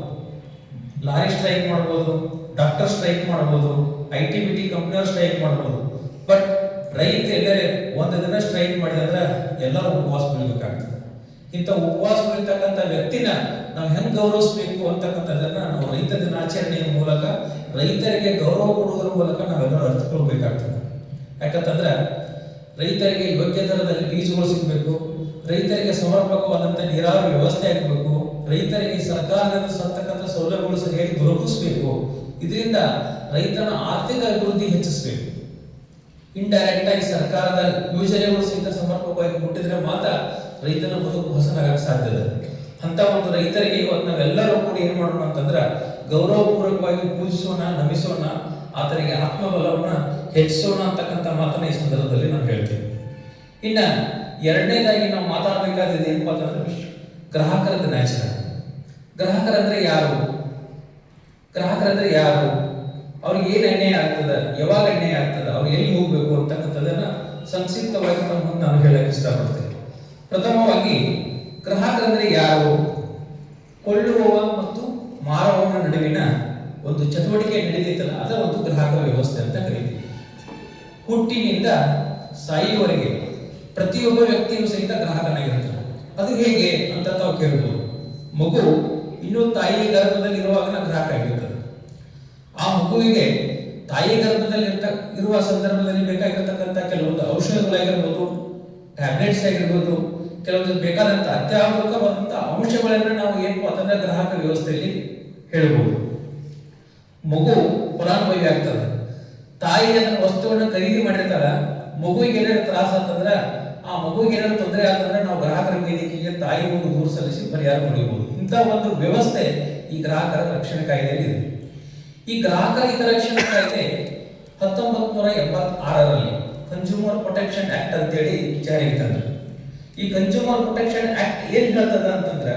ಲಾರಿ ಸ್ಟ್ರೈಕ್ ಮಾಡ್ಬೋದು, ಡಾಕ್ಟರ್ ಸ್ಟ್ರೈಕ್ ಮಾಡ್ಬೋದು, IT-BT ಕಂಪ್ನಿಯವ್ರು ಸ್ಟ್ರೈಕ್ ಮಾಡ್ಬೋದು. ಬಟ್ ರೈತ ಎಲ್ಲರೇ ಒಂದು ದಿನ ಸ್ಟ್ರೈಕ್ ಮಾಡಿದ್ರೆ ಎಲ್ಲರೂ ಉಪವಾಸ ಬೀಳಬೇಕಾಗ್ತದೆ. ಇಂಥ ಉಪವಾಸ ಬೀಳ್ತಕ್ಕಂಥ ವ್ಯಕ್ತಿನ ನಾವು ಹೆಂಗ್ ಗೌರವಿಸಬೇಕು ಅಂತಕ್ಕಂಥದ್ದನ್ನ ನಾವು ರೈತ ದಿನಾಚರಣೆಯ ಮೂಲಕ ರೈತರಿಗೆ ಗೌರವ ಕೊಡುವುದರ ಮೂಲಕ ನಾವೆಲ್ಲರೂ ಅರ್ಥಕೊಳ್ಬೇಕಾಗ್ತದೆ. ಯಾಕಂತಂದ್ರೆ ರೈತರಿಗೆ ಯೋಗ್ಯ ದರದಲ್ಲಿ ಬೀಜಗಳು ಸಿಗಬೇಕು, ರೈತರಿಗೆ ಸಮರ್ಪಕವಾದಂಥ ನೀರಾವರಿ ವ್ಯವಸ್ಥೆ ಆಗಬೇಕು, ರೈತರಿಗೆ ಸರ್ಕಾರದಿಂದ ಸರ್ತಕ್ಕಂಥ ಸೌಲಭ್ಯಗಳು ಸರಿಯಾಗಿ ದೊರಕಿಸಬೇಕು. ಇದರಿಂದ ರೈತನ ಆರ್ಥಿಕ ಅಭಿವೃದ್ಧಿ ಹೆಚ್ಚಿಸಬೇಕು. ಇಂಡೈರೆಕ್ಟ್ ಆಗಿ ಸರ್ಕಾರದ ಯೋಜನೆಗಳು ಸಹಿತ ಸಮರ್ಪಕವಾಗಿ ಮುಟ್ಟಿದ್ರೆ ಮಾತ್ರ ರೈತನ ಬದುಕು ಹೊಸನಾಗಕ್ಕೆ ಸಾಧ್ಯ ಇದೆ. ಅಂತ ಒಂದು ರೈತರಿಗೆ ಇವತ್ತು ನಾವೆಲ್ಲರೂ ಕೂಡ ಏನ್ ಮಾಡೋಣ ಅಂತಂದ್ರೆ ಗೌರವಪೂರ್ವಕವಾಗಿ ಪೂಜಿಸೋಣ, ನಮಿಸೋಣ, ಆತನಿಗೆ ಆತ್ಮಬಲವನ್ನ ಹೆಚ್ಚಿಸೋಣ ಅಂತಕ್ಕಂಥ ಮಾತನ್ನ ಈ ಸಂದರ್ಭದಲ್ಲಿ ನಾನು ಹೇಳ್ತೀನಿ. ಇನ್ನ ಎರಡನೇದಾಗಿ ನಾವು ಮಾತಾಡಬೇಕಾದ ಏನಪ್ಪಾ ಅಂತಂದ್ರೆ ಗ್ರಾಹಕರ ದಿನಾಚರಣೆ. ಗ್ರಾಹಕರಂದ್ರೆ ಯಾರು? ಗ್ರಾಹಕರಂದ್ರೆ ಯಾರು? ಅವ್ರಿಗೆ ಏನ್ ಅನ್ಯಾಯ ಆಗ್ತದ, ಯಾವಾಗ ಅನ್ಯಾಯ ಆಗ್ತದ, ಅವ್ರು ಎಲ್ಲಿ ಹೋಗ್ಬೇಕು ಅಂತಕ್ಕಂಥದ್ದನ್ನ ಸಂಕ್ಷಿಪ್ತವಾಗಿ ನಾನು ಹೇಳಕ್ ಇಷ್ಟಪಡ್ತೇನೆ. ಪ್ರಥಮವಾಗಿ ಗ್ರಾಹಕರಂದ್ರೆ ಯಾರು? ಕೊಳ್ಳುವವ ಮತ್ತು ಮಾರುವವನ ನಡುವಿನ ಒಂದು ಚಟುವಟಿಕೆ ನಡೆದಿತ್ತಲ್ಲ, ಅದ ಒಂದು ಗ್ರಾಹಕ ವ್ಯವಸ್ಥೆ ಅಂತ ಕರೀತೀವಿ. ಹುಟ್ಟಿನಿಂದ ಸಾಯುವವರೆಗೆ ಪ್ರತಿಯೊಬ್ಬ ವ್ಯಕ್ತಿಯು ಸಹಿತ ಗ್ರಾಹಕನಾಗಿರ್ತಾನೆ. ಅದು ಹೇಗೆ ಅಂತ ತಾವು ಕೇಳ್ಬೋದು. ಮಗು ಇನ್ನು ತಾಯಿ ಗರ್ಭದಲ್ಲಿ ಇರುವಾಗ ಗ್ರಾಹಕ ಆಗಿರ್ತದೆ. ಆ ಮಗುವಿಗೆ ತಾಯಿ ಗರ್ಭದಲ್ಲಿ ಇರುವ ಸಂದರ್ಭದಲ್ಲಿ ಬೇಕಾಗಿರತಕ್ಕಂಥ ಕೆಲವೊಂದು ಔಷಧಗಳಾಗಿರ್ಬೋದು, ಟ್ಯಾಬ್ಲೆಟ್ಸ್ ಆಗಿರ್ಬೋದು, ಕೆಲವೊಂದು ಬೇಕಾದಂತ ಅತ್ಯವಶ್ಯಕವಾದಂತ ಅಂಶಗಳನ್ನ ನಾವು ಏನಪ್ಪಾ ಅಂತಂದ್ರೆ ಗ್ರಾಹಕ ವ್ಯವಸ್ಥೆಯಲ್ಲಿ ಹೇಳ್ಬೋದು. ಮಗು ಫಲಾನುಭವಿ ಆಗ್ತದೆ. ತಾಯಿ ಅದನ್ನ ವಸ್ತುವನ್ನ ಖರೀದಿ ಮಾಡಿರ್ತಾರ, ಮಗುವಿಗೆ ಏನಾದ್ರು ತ್ರಾಸ ಅಂತಂದ್ರೆ, ಆ ಮಗುವಿಗೆ ಏನಾದ್ರು ತೊಂದರೆ ಆತಂದ್ರೆ ನಾವು ಗ್ರಾಹಕರ ವೇದಿಕೆಗೆ ತಾಯಿ ಒಂದು ದೂರು ಸಲ್ಲಿಸಿ ಪರಿಹಾರ ಪಡೆಯಬಹುದು. ಇಂಥ ಒಂದು ವ್ಯವಸ್ಥೆ ಈ ಗ್ರಾಹಕರ ರಕ್ಷಣೆ ಕಾಯ್ದೆಯಲ್ಲಿ ಇದೆ. ಈ ಗ್ರಾಹಕರ ಹಿತರಕ್ಷಣೆ ಕಾಯ್ದೆ 1986ರಲ್ಲಿ ಕನ್ಸ್ಯೂಮರ್ ಪ್ರೊಟೆಕ್ಷನ್ ಆಕ್ಟ್ ಅಂತೇಳಿ ಜಾರಿಗೆ ತಂದ್ರು. ಈ ಕನ್ಸ್ಯೂಮರ್ ಪ್ರೊಟೆಕ್ಷನ್ ಆಕ್ಟ್ ಏನ್ ಹೇಳ್ತದ ಅಂತಂದ್ರೆ,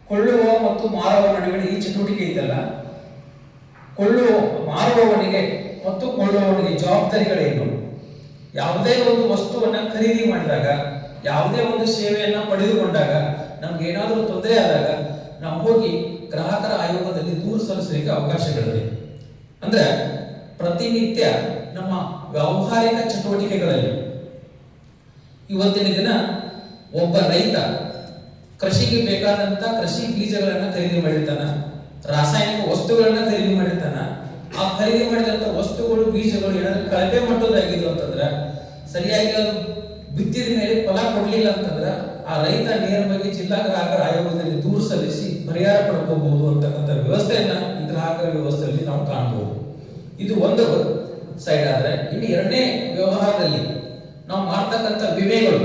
ಕೊಳ್ಳುವ ಮತ್ತು ಮಾರುವ ನಡುವಿನ ಈ ಚಟುವಟಿಕೆ ಐತಲ್ಲ, ಮಾರುವವನಿಗೆ ಮತ್ತು ಕೊಳ್ಳುವವನಿಗೆ ಜವಾಬ್ದಾರಿಗಳೇನು, ಯಾವುದೇ ಒಂದು ವಸ್ತುವನ್ನ ಖರೀದಿ ಮಾಡಿದಾಗ, ಯಾವುದೇ ಒಂದು ಸೇವೆಯನ್ನ ಪಡೆದುಕೊಂಡಾಗ, ನಮ್ಗೆ ಏನಾದರೂ ತೊಂದರೆ ಆದಾಗ ನಾವು ಹೋಗಿ ಗ್ರಾಹಕರ ಆಯೋಗದಲ್ಲಿ ದೂರು ಸಲ್ಲಿಸಲಿಕ್ಕೆ ಅವಕಾಶಗಳಿದೆ. ಅಂದ್ರೆ ಪ್ರತಿನಿತ್ಯ ನಮ್ಮ ವ್ಯಾವಹಾರಿಕ ಚಟುವಟಿಕೆಗಳಲ್ಲಿ ಇವತ್ತಿನ ದಿನ ಒಬ್ಬ ರೈತ ಕೃಷಿಗೆ ಬೇಕಾದಂತ ಕೃಷಿ ಬೀಜಗಳನ್ನ ಖರೀದಿ ಮಾಡಿರ್ತಾನ, ರಾಸಾಯನಿಕ ವಸ್ತುಗಳನ್ನ ಖರೀದಿ ಮಾಡಿರ್ತಾನ. ಆ ಖರೀದಿ ಮಾಡಿದಂತ ವಸ್ತುಗಳು, ಬೀಜಗಳು ಏನಾದ್ರು ಕಳಪೆ ಮಟ್ಟದಾಗಿದ್ದು ಅಂತಂದ್ರ, ಸರಿಯಾಗಿ ಅದು ಬಿತ್ತಿದ ಮೇಲೆ ಫಲ ಕೊಡ್ಲಿಲ್ಲ ಅಂತಂದ್ರ ಆ ರೈತ ನೇರವಾಗಿ ಜಿಲ್ಲಾ ಗ್ರಾಹಕರ ಆಯೋಗದಲ್ಲಿ ದೂರು ಸಲ್ಲಿಸಿ ಪರಿಹಾರ ಪಡ್ಕೋಬಹುದು ಅಂತಕ್ಕಂಥ ವ್ಯವಸ್ಥೆಯನ್ನ ಈ ಗ್ರಾಹಕರ ವ್ಯವಸ್ಥೆಯಲ್ಲಿ ನಾವು ಕಾಣಬಹುದು. ಇದು ಒಂದು ಸೈಡ್ ಆದ್ರೆ, ಇನ್ನು ಎರಡನೇ ವ್ಯವಹಾರದಲ್ಲಿ ನಾವು ಮಾಡ್ತಕ್ಕಂಥ ವಿಮೆಗಳು,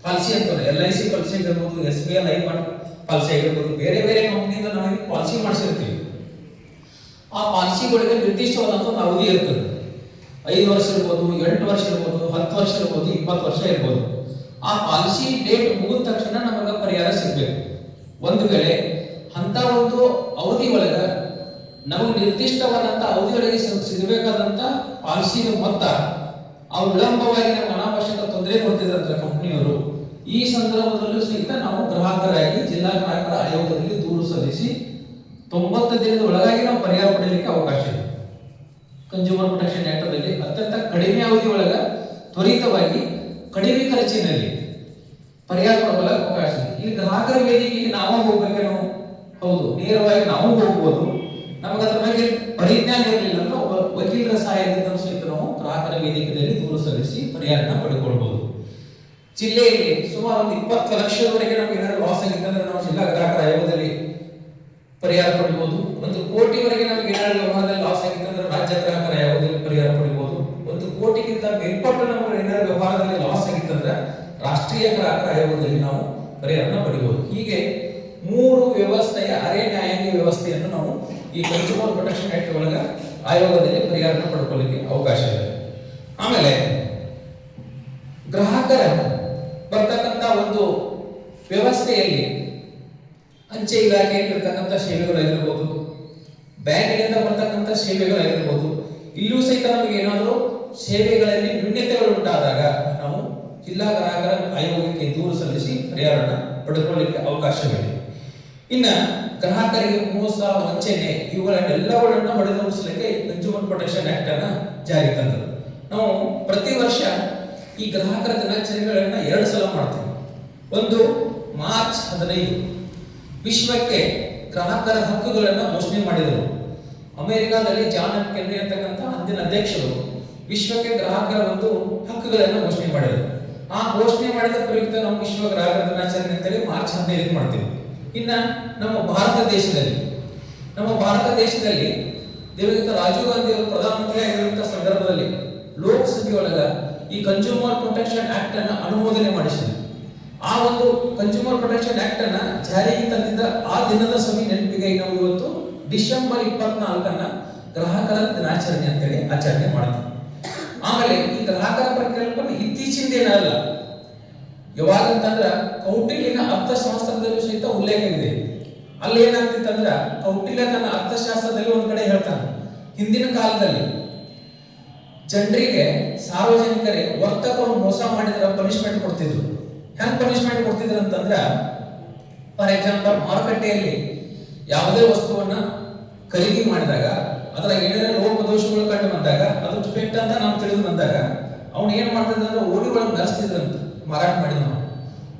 ಪಾಲಿಸಿ ಅಂತಂದ್ರೆ LIC ಪಾಲಿಸಿ ಆಗಿರ್ಬೋದು, SBI ಲೈಫ್ ಪಾಲಿಸಿ ಆಗಿರ್ಬೋದು, ಬೇರೆ ಬೇರೆ ಕಂಪನಿಯಿಂದ ನಾವು ಪಾಲಿಸಿ ಮಾಡಿಸಿರ್ತೀವಿ. ಆ ಪಾಲಿಸಿಗಳಿಗೆ ನಿರ್ದಿಷ್ಟವಾದಂತ ಒಂದು ಅವಧಿ ಇರ್ತದೆ. 5 ವರ್ಷ ಇರ್ಬೋದು, 8 ವರ್ಷ ಇರ್ಬೋದು, 10 ವರ್ಷ ಇರ್ಬೋದು, 20 ವರ್ಷ ಇರ್ಬೋದು. ಆ ಪಾಲಿಸಿ ಡೇಟ್ ಮುಗಿದ ತಕ್ಷಣ ನಮಗೆ ಪರಿಹಾರ ಸಿಗ್ಬೇಕು. ಒಂದು ವೇಳೆ ಅಂತ ಒಂದು ಅವಧಿ ಒಳಗ ನಮಗೆ ನಿರ್ದಿಷ್ಟವಾದಂತ ಅವಧಿಯೊಳಗೆ ಸಿಗಬೇಕಾದಂತ ಪಾಲಿಸಿ ಮೊತ್ತ ಅವ್ರು ವಿಳಂಬವಾಗಿ ನಮ್ಗೆ ಅನಾವಶ್ಯಕ ತೊಂದರೆ ಕೊಡ್ತಿದ್ರೆ ಕಂಪನಿಯವರು, ಈ ಸಂದರ್ಭದಲ್ಲೂ ಸಹಿತ ನಾವು ಗ್ರಾಹಕರಾಗಿ ಜಿಲ್ಲಾ ಗ್ರಾಹಕರ ಆಯೋಗದಲ್ಲಿ ದೂರು ಸಲ್ಲಿಸಿ 90 ದಿನದ ಒಳಗಾಗಿ ನಾವು ಪರಿಹಾರ ಪಡೆಯಲಿಕ್ಕೆ ಅವಕಾಶ ಇದೆ. ಕನ್ಸ್ಯೂಮರ್ ಪ್ರೊಟೆಕ್ಷನ್ ಆಕ್ಟ್ ದಲ್ಲಿ ಅತ್ಯಂತ ಕಡಿಮೆ ಅವಧಿ ಒಳಗ ತ್ವರಿತವಾಗಿ ಕಡಿಮೆ ಖರ್ಚಿನಲ್ಲಿ ಪರಿಹಾರ ಪಡೆಯಲು ಅವಕಾಶ ಇದೆ. ಈ ಗ್ರಾಹಕರ ವೇದಿಕೆಗೆ ನಾವು ಹೋಗ್ಬೇಕು ಹೌದು, ನೇರವಾಗಿ ನಾವು ಹೋಗ್ಬೋದು. ನಮಗೆ ಅದ್ರ ಬಗ್ಗೆ ಪರಿಜ್ಞಾನ ಇರಲಿಲ್ಲ ಅಂದ್ರೆ ವಕೀಲರ ಸಹಾಯದಿಂದ ಸಹಿತ ನಾವು ಗ್ರಾಹಕರ ವೇದಿಕೆಯಲ್ಲಿ ದೂರು ಸಲ್ಲಿಸಿ ಪರಿಹಾರನ ಪಡೆದುಕೊಳ್ಬಹುದು. ಜಿಲ್ಲೆಯಲ್ಲಿ ಸುಮಾರು ಒಂದು 20 ಲಕ್ಷದವರೆಗೆ ನಮ್ಗೆ ಏನಾದ್ರು ಲಾಸ್ ಆಗಿತ್ತಂದ್ರೆ ನಾವು ಜಿಲ್ಲಾ ಗ್ರಾಹಕರ ಆಯೋಗದಲ್ಲಿ ಪರಿಹಾರ ಪಡಿಬಹುದು. 1 ಕೋಟಿವರೆಗೆ ನಮ್ಗೆ ಏನಾದ್ರು ವ್ಯವಹಾರದಲ್ಲಿ ಲಾಸ್ ಆಗಿತ್ತಂದ್ರೆ ರಾಜ್ಯ ಗ್ರಾಹಕರ ಆಯೋಗದಲ್ಲಿ ಪರಿಹಾರ ಪಡಿಬಹುದು. 1 ಕೋಟಿಗಿಂತ ಮೇಲ್ಪಟ್ಟು ನಮ್ಗೆ ಏನಾದ್ರು ವ್ಯವಹಾರದಲ್ಲಿ ಲಾಸ್ ಆಗಿತ್ತಂದ್ರೆ ರಾಷ್ಟ್ರೀಯ ಗ್ರಾಹಕರ ಆಯೋಗದಲ್ಲಿ ನಾವು ಪರಿಹಾರನ ಪಡಿಬಹುದು. ಹೀಗೆ 3 ವ್ಯವಸ್ಥೆಯ ಅರೆ ನ್ಯಾಯಾಂಗ ವ್ಯವಸ್ಥೆಯನ್ನು ನಾವು ಈ ಕನ್ಸ್ಯೂಮರ್ ಪ್ರೊಟೆಕ್ಷನ್ ಆಕ್ಟ್ ಒಳಗ ಆಯೋಗದಲ್ಲಿ ಪರಿಹಾರನ ಪಡ್ಕೊಳ್ಳಿಕ್ಕೆ ಅವಕಾಶ ಇದೆ. ಆಮೇಲೆ ಗ್ರಾಹಕರ ಬರ್ತಕ್ಕಂಥ ಒಂದು ವ್ಯವಸ್ಥೆಯಲ್ಲಿ ಅಂಚೆ ಇಲಾಖೆಯಲ್ಲಿ ಇರತಕ್ಕಂಥ ಸೇವೆಗಳಾಗಿರ್ಬೋದು, ಬ್ಯಾಂಕಿನಿಂದ ಬರ್ತಕ್ಕಂಥ ಸೇವೆಗಳಾಗಿರ್ಬೋದು, ಇಲ್ಲೂ ಸಹಿತ ನಮಗೆ ಏನಾದರೂ ಸೇವೆಗಳಲ್ಲಿ ನ್ಯೂನ್ಯತೆಗಳು ಉಂಟಾದಾಗ ನಾವು ಜಿಲ್ಲಾ ಗ್ರಾಹಕರ ಆಯೋಗಕ್ಕೆ ದೂರು ಸಲ್ಲಿಸಿ ಪರಿಹಾರನ ಪಡೆದುಕೊಳ್ಳಲಿಕ್ಕೆ ಅವಕಾಶವಿದೆ. ಇನ್ನ ಗ್ರಾಹಕರಿಗೆ ಮೋಸ, ವಂಚನೆ ಇವುಗಳನ್ನೆಲ್ಲಗಳನ್ನು ಹೊಡೆದೋಡಿಸಲಿಕ್ಕೆ ಕನ್ಸ್ಯೂಮರ್ ಪ್ರೊಟೆಕ್ಷನ್ ಆಕ್ಟ್ ಅನ್ನ ಜಾರಿ ತಂದರು. ನಾವು ಪ್ರತಿ ವರ್ಷ ಈ ಗ್ರಾಹಕರ ದಿನಾಚರಣೆಗಳನ್ನ 2 ಸಲ ಮಾಡ್ತೀವಿ. ಒಂದು ಮಾರ್ಚ್ 15 ವಿಶ್ವಕ್ಕೆ ಗ್ರಾಹಕರ ಹಕ್ಕುಗಳನ್ನು ಘೋಷಣೆ ಮಾಡಿದರು. ಅಮೆರಿಕಾದಲ್ಲಿ ಜಾನ್ ಎಫ್ ಕೆನ್ನಡಿ ಅಂತಕ್ಕಂಥ ಅಂದಿನ ಅಧ್ಯಕ್ಷರು ವಿಶ್ವಕ್ಕೆ ಗ್ರಾಹಕರ ಒಂದು ಹಕ್ಕುಗಳನ್ನು ಘೋಷಣೆ ಮಾಡಿದರು. ಆ ಘೋಷಣೆ ಮಾಡಿದ ಪ್ರಯುಕ್ತ ನಾವು ವಿಶ್ವ ಗ್ರಾಹಕರ ದಿನಾಚರಣೆ ಅಂತೇಳಿ ಮಾರ್ಚ್ 15 ಮಾಡ್ತೀವಿ. ಇನ್ನ ನಮ್ಮ ಭಾರತ ದೇಶದಲ್ಲಿ ದೇವದತ್ತ ರಾಜೀವ್ ಗಾಂಧಿ ಅವರು ಪ್ರಧಾನಮಂತ್ರಿ ಆಗಿರುವಂತಹ ಸಂದರ್ಭದಲ್ಲಿ ಲೋಕಸಭೆಯೊಳಗ ಈ ಕನ್ಸ್ಯೂಮರ್ ಪ್ರೊಟೆಕ್ಷನ್ ಆಕ್ಟ್ ಅನ್ನ ಅನುಮೋದನೆ ಮಾಡಿಸಿದ್ರು. ಆ ಒಂದು ಕನ್ಸ್ಯೂಮರ್ ಪ್ರೊಟೆಕ್ಷನ್ ಆಕ್ಟ್ ಅನ್ನ ಜಾರಿಗೆ ತಂದಿದ್ದ ಆ ದಿನದ ಸಭೆ ನೆನಪಿಗೆ ನಾವು ಇವತ್ತು ಡಿಸೆಂಬರ್ 24 ಗ್ರಾಹಕರ ದಿನಾಚರಣೆ ಅಂತೇಳಿ ಆಚರಣೆ ಮಾಡ್ತೀವಿ. ಆಮೇಲೆ ಈ ಗ್ರಾಹಕರ ಪರಿಕಲ್ಪನೆ ಇತ್ತೀಚಿಂದೇನಲ್ಲ. ಯಾವಾಗಂತಂದ್ರ ಕೌಟಿಲ್ಯನ ಅರ್ಥಶಾಸ್ತ್ರದಲ್ಲೂ ಸಹಿತ ಉಲ್ಲೇಖ ಇದೆ. ಅಲ್ಲಿ ಏನಾಗ್ತಿತ್ತಂದ್ರ ಕೌಟಿಲ್ಯ ತನ್ನ ಅರ್ಥಶಾಸ್ತ್ರದಲ್ಲಿ ಒಂದ್ ಕಡೆ ಹೇಳ್ತಾನೆ, ಹಿಂದಿನ ಕಾಲದಲ್ಲಿ ಜನರಿಗೆ ಸಾರ್ವಜನಿಕರೇ ವರ್ತಕರು ಮೋಸ ಮಾಡಿದ್ರೆ ಪನಿಷ್ಮೆಂಟ್ ಕೊಡ್ತಿದ್ರು. ಹೆಂಗ್ ಪನಿಷ್ಮೆಂಟ್ ಕೊಡ್ತಿದ್ರು ಅಂತಂದ್ರ, ಫಾರ್ ಎಕ್ಸಾಂಪಲ್ ಮಾರುಕಟ್ಟೆಯಲ್ಲಿ ಯಾವುದೇ ವಸ್ತುವನ್ನ ಖರೀದಿ ಮಾಡಿದಾಗ ಅದರ ಏನಾರ ಲೋಪದೋಷಗಳು ಕಂಡು ಬಂದಾಗ ಅದು ಡಿಫೆಕ್ಟ್ ಅಂತ ನಾವು ತಿಳಿದು ಬಂದಾಗ ಅವ್ನು ಏನ್ ಮಾಡ್ತಿದ್ದ ಅಂದ್ರೆ ಓಡಿ ಒಳಗೆ ಮೆರೆಸ್ತಿದ್ರಂತ. ಮಾರಾಟ ಮಾಡಿದ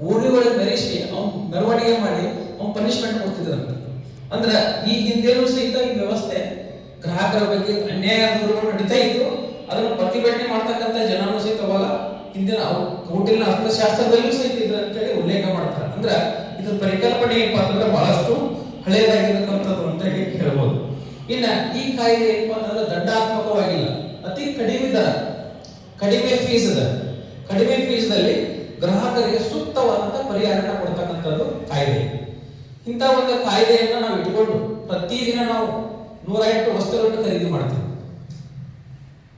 ಓಡಿ ಒಳಗೆ ಮೆರೆಸಿ ಅವ್ನು ಮೆರವಣಿಗೆ ಮಾಡಿ ಅವ್ನು ಪನಿಷ್ಮೆಂಟ್ ಕೊಡ್ತಿದ್ರಂತ. ಅಂದ್ರ ಈ ಹಿಂದೆನೂ ಸಹಿತ ಈ ವ್ಯವಸ್ಥೆ ಗ್ರಾಹಕರ ಬಗ್ಗೆ ಅನ್ಯಾಯ ದೂರುಗಳು ನಡೀತಾ ಇತ್ತು. ಅದನ್ನು ಪ್ರತಿಭಟನೆ ಮಾಡ್ತಕ್ಕಂಥ ಜನರು ಸಹಿತ ಅವಾಗ ಹಿಂದಿನ ಕೌಟಿಲ್ಯನ ಅರ್ಥಶಾಸ್ತ್ರದಲ್ಲೂ ಸಹಿತ ಇದ್ರ ಅಂತೇಳಿ ಉಲ್ಲೇಖ ಮಾಡ್ತಾರೆ. ಅಂದ್ರ ಇದ್ರ ಪರಿಕಲ್ಪನೆ ಏನಪ್ಪಾ ಅಂತಂದ್ರೆ ಬಹಳಷ್ಟು ಹಳೆಯದಾಗಿರತಕ್ಕಂಥದ್ದು ಅಂತ ಹೇಳಿ ಹೇಳ್ಬೋದು. ಇನ್ನ ಈ ಕಾಯ್ದೆ ಏನಪ್ಪಾ ಅಂತಂದ್ರೆ ದಂಡಾತ್ಮಕವಾಗಿಲ್ಲ, ಅತಿ ಕಡಿಮೆ ದರ, ಕಡಿಮೆ ಫೀಸ್ದಲ್ಲಿ ಗ್ರಾಹಕರಿಗೆ ಸೂಕ್ತವಾದಂತಹ ಪರಿಹಾರನ ಕೊಡ್ತಕ್ಕಂಥದ್ದು ಕಾಯ್ದೆ. ಇಂಥ ಒಂದು ಕಾಯ್ದೆಯನ್ನ ನಾವು ಇಟ್ಕೊಂಡು ಪ್ರತಿದಿನ ನಾವು 108 ವಸ್ತುಗಳನ್ನು ಖರೀದಿ ಮಾಡ್ತೀವಿ.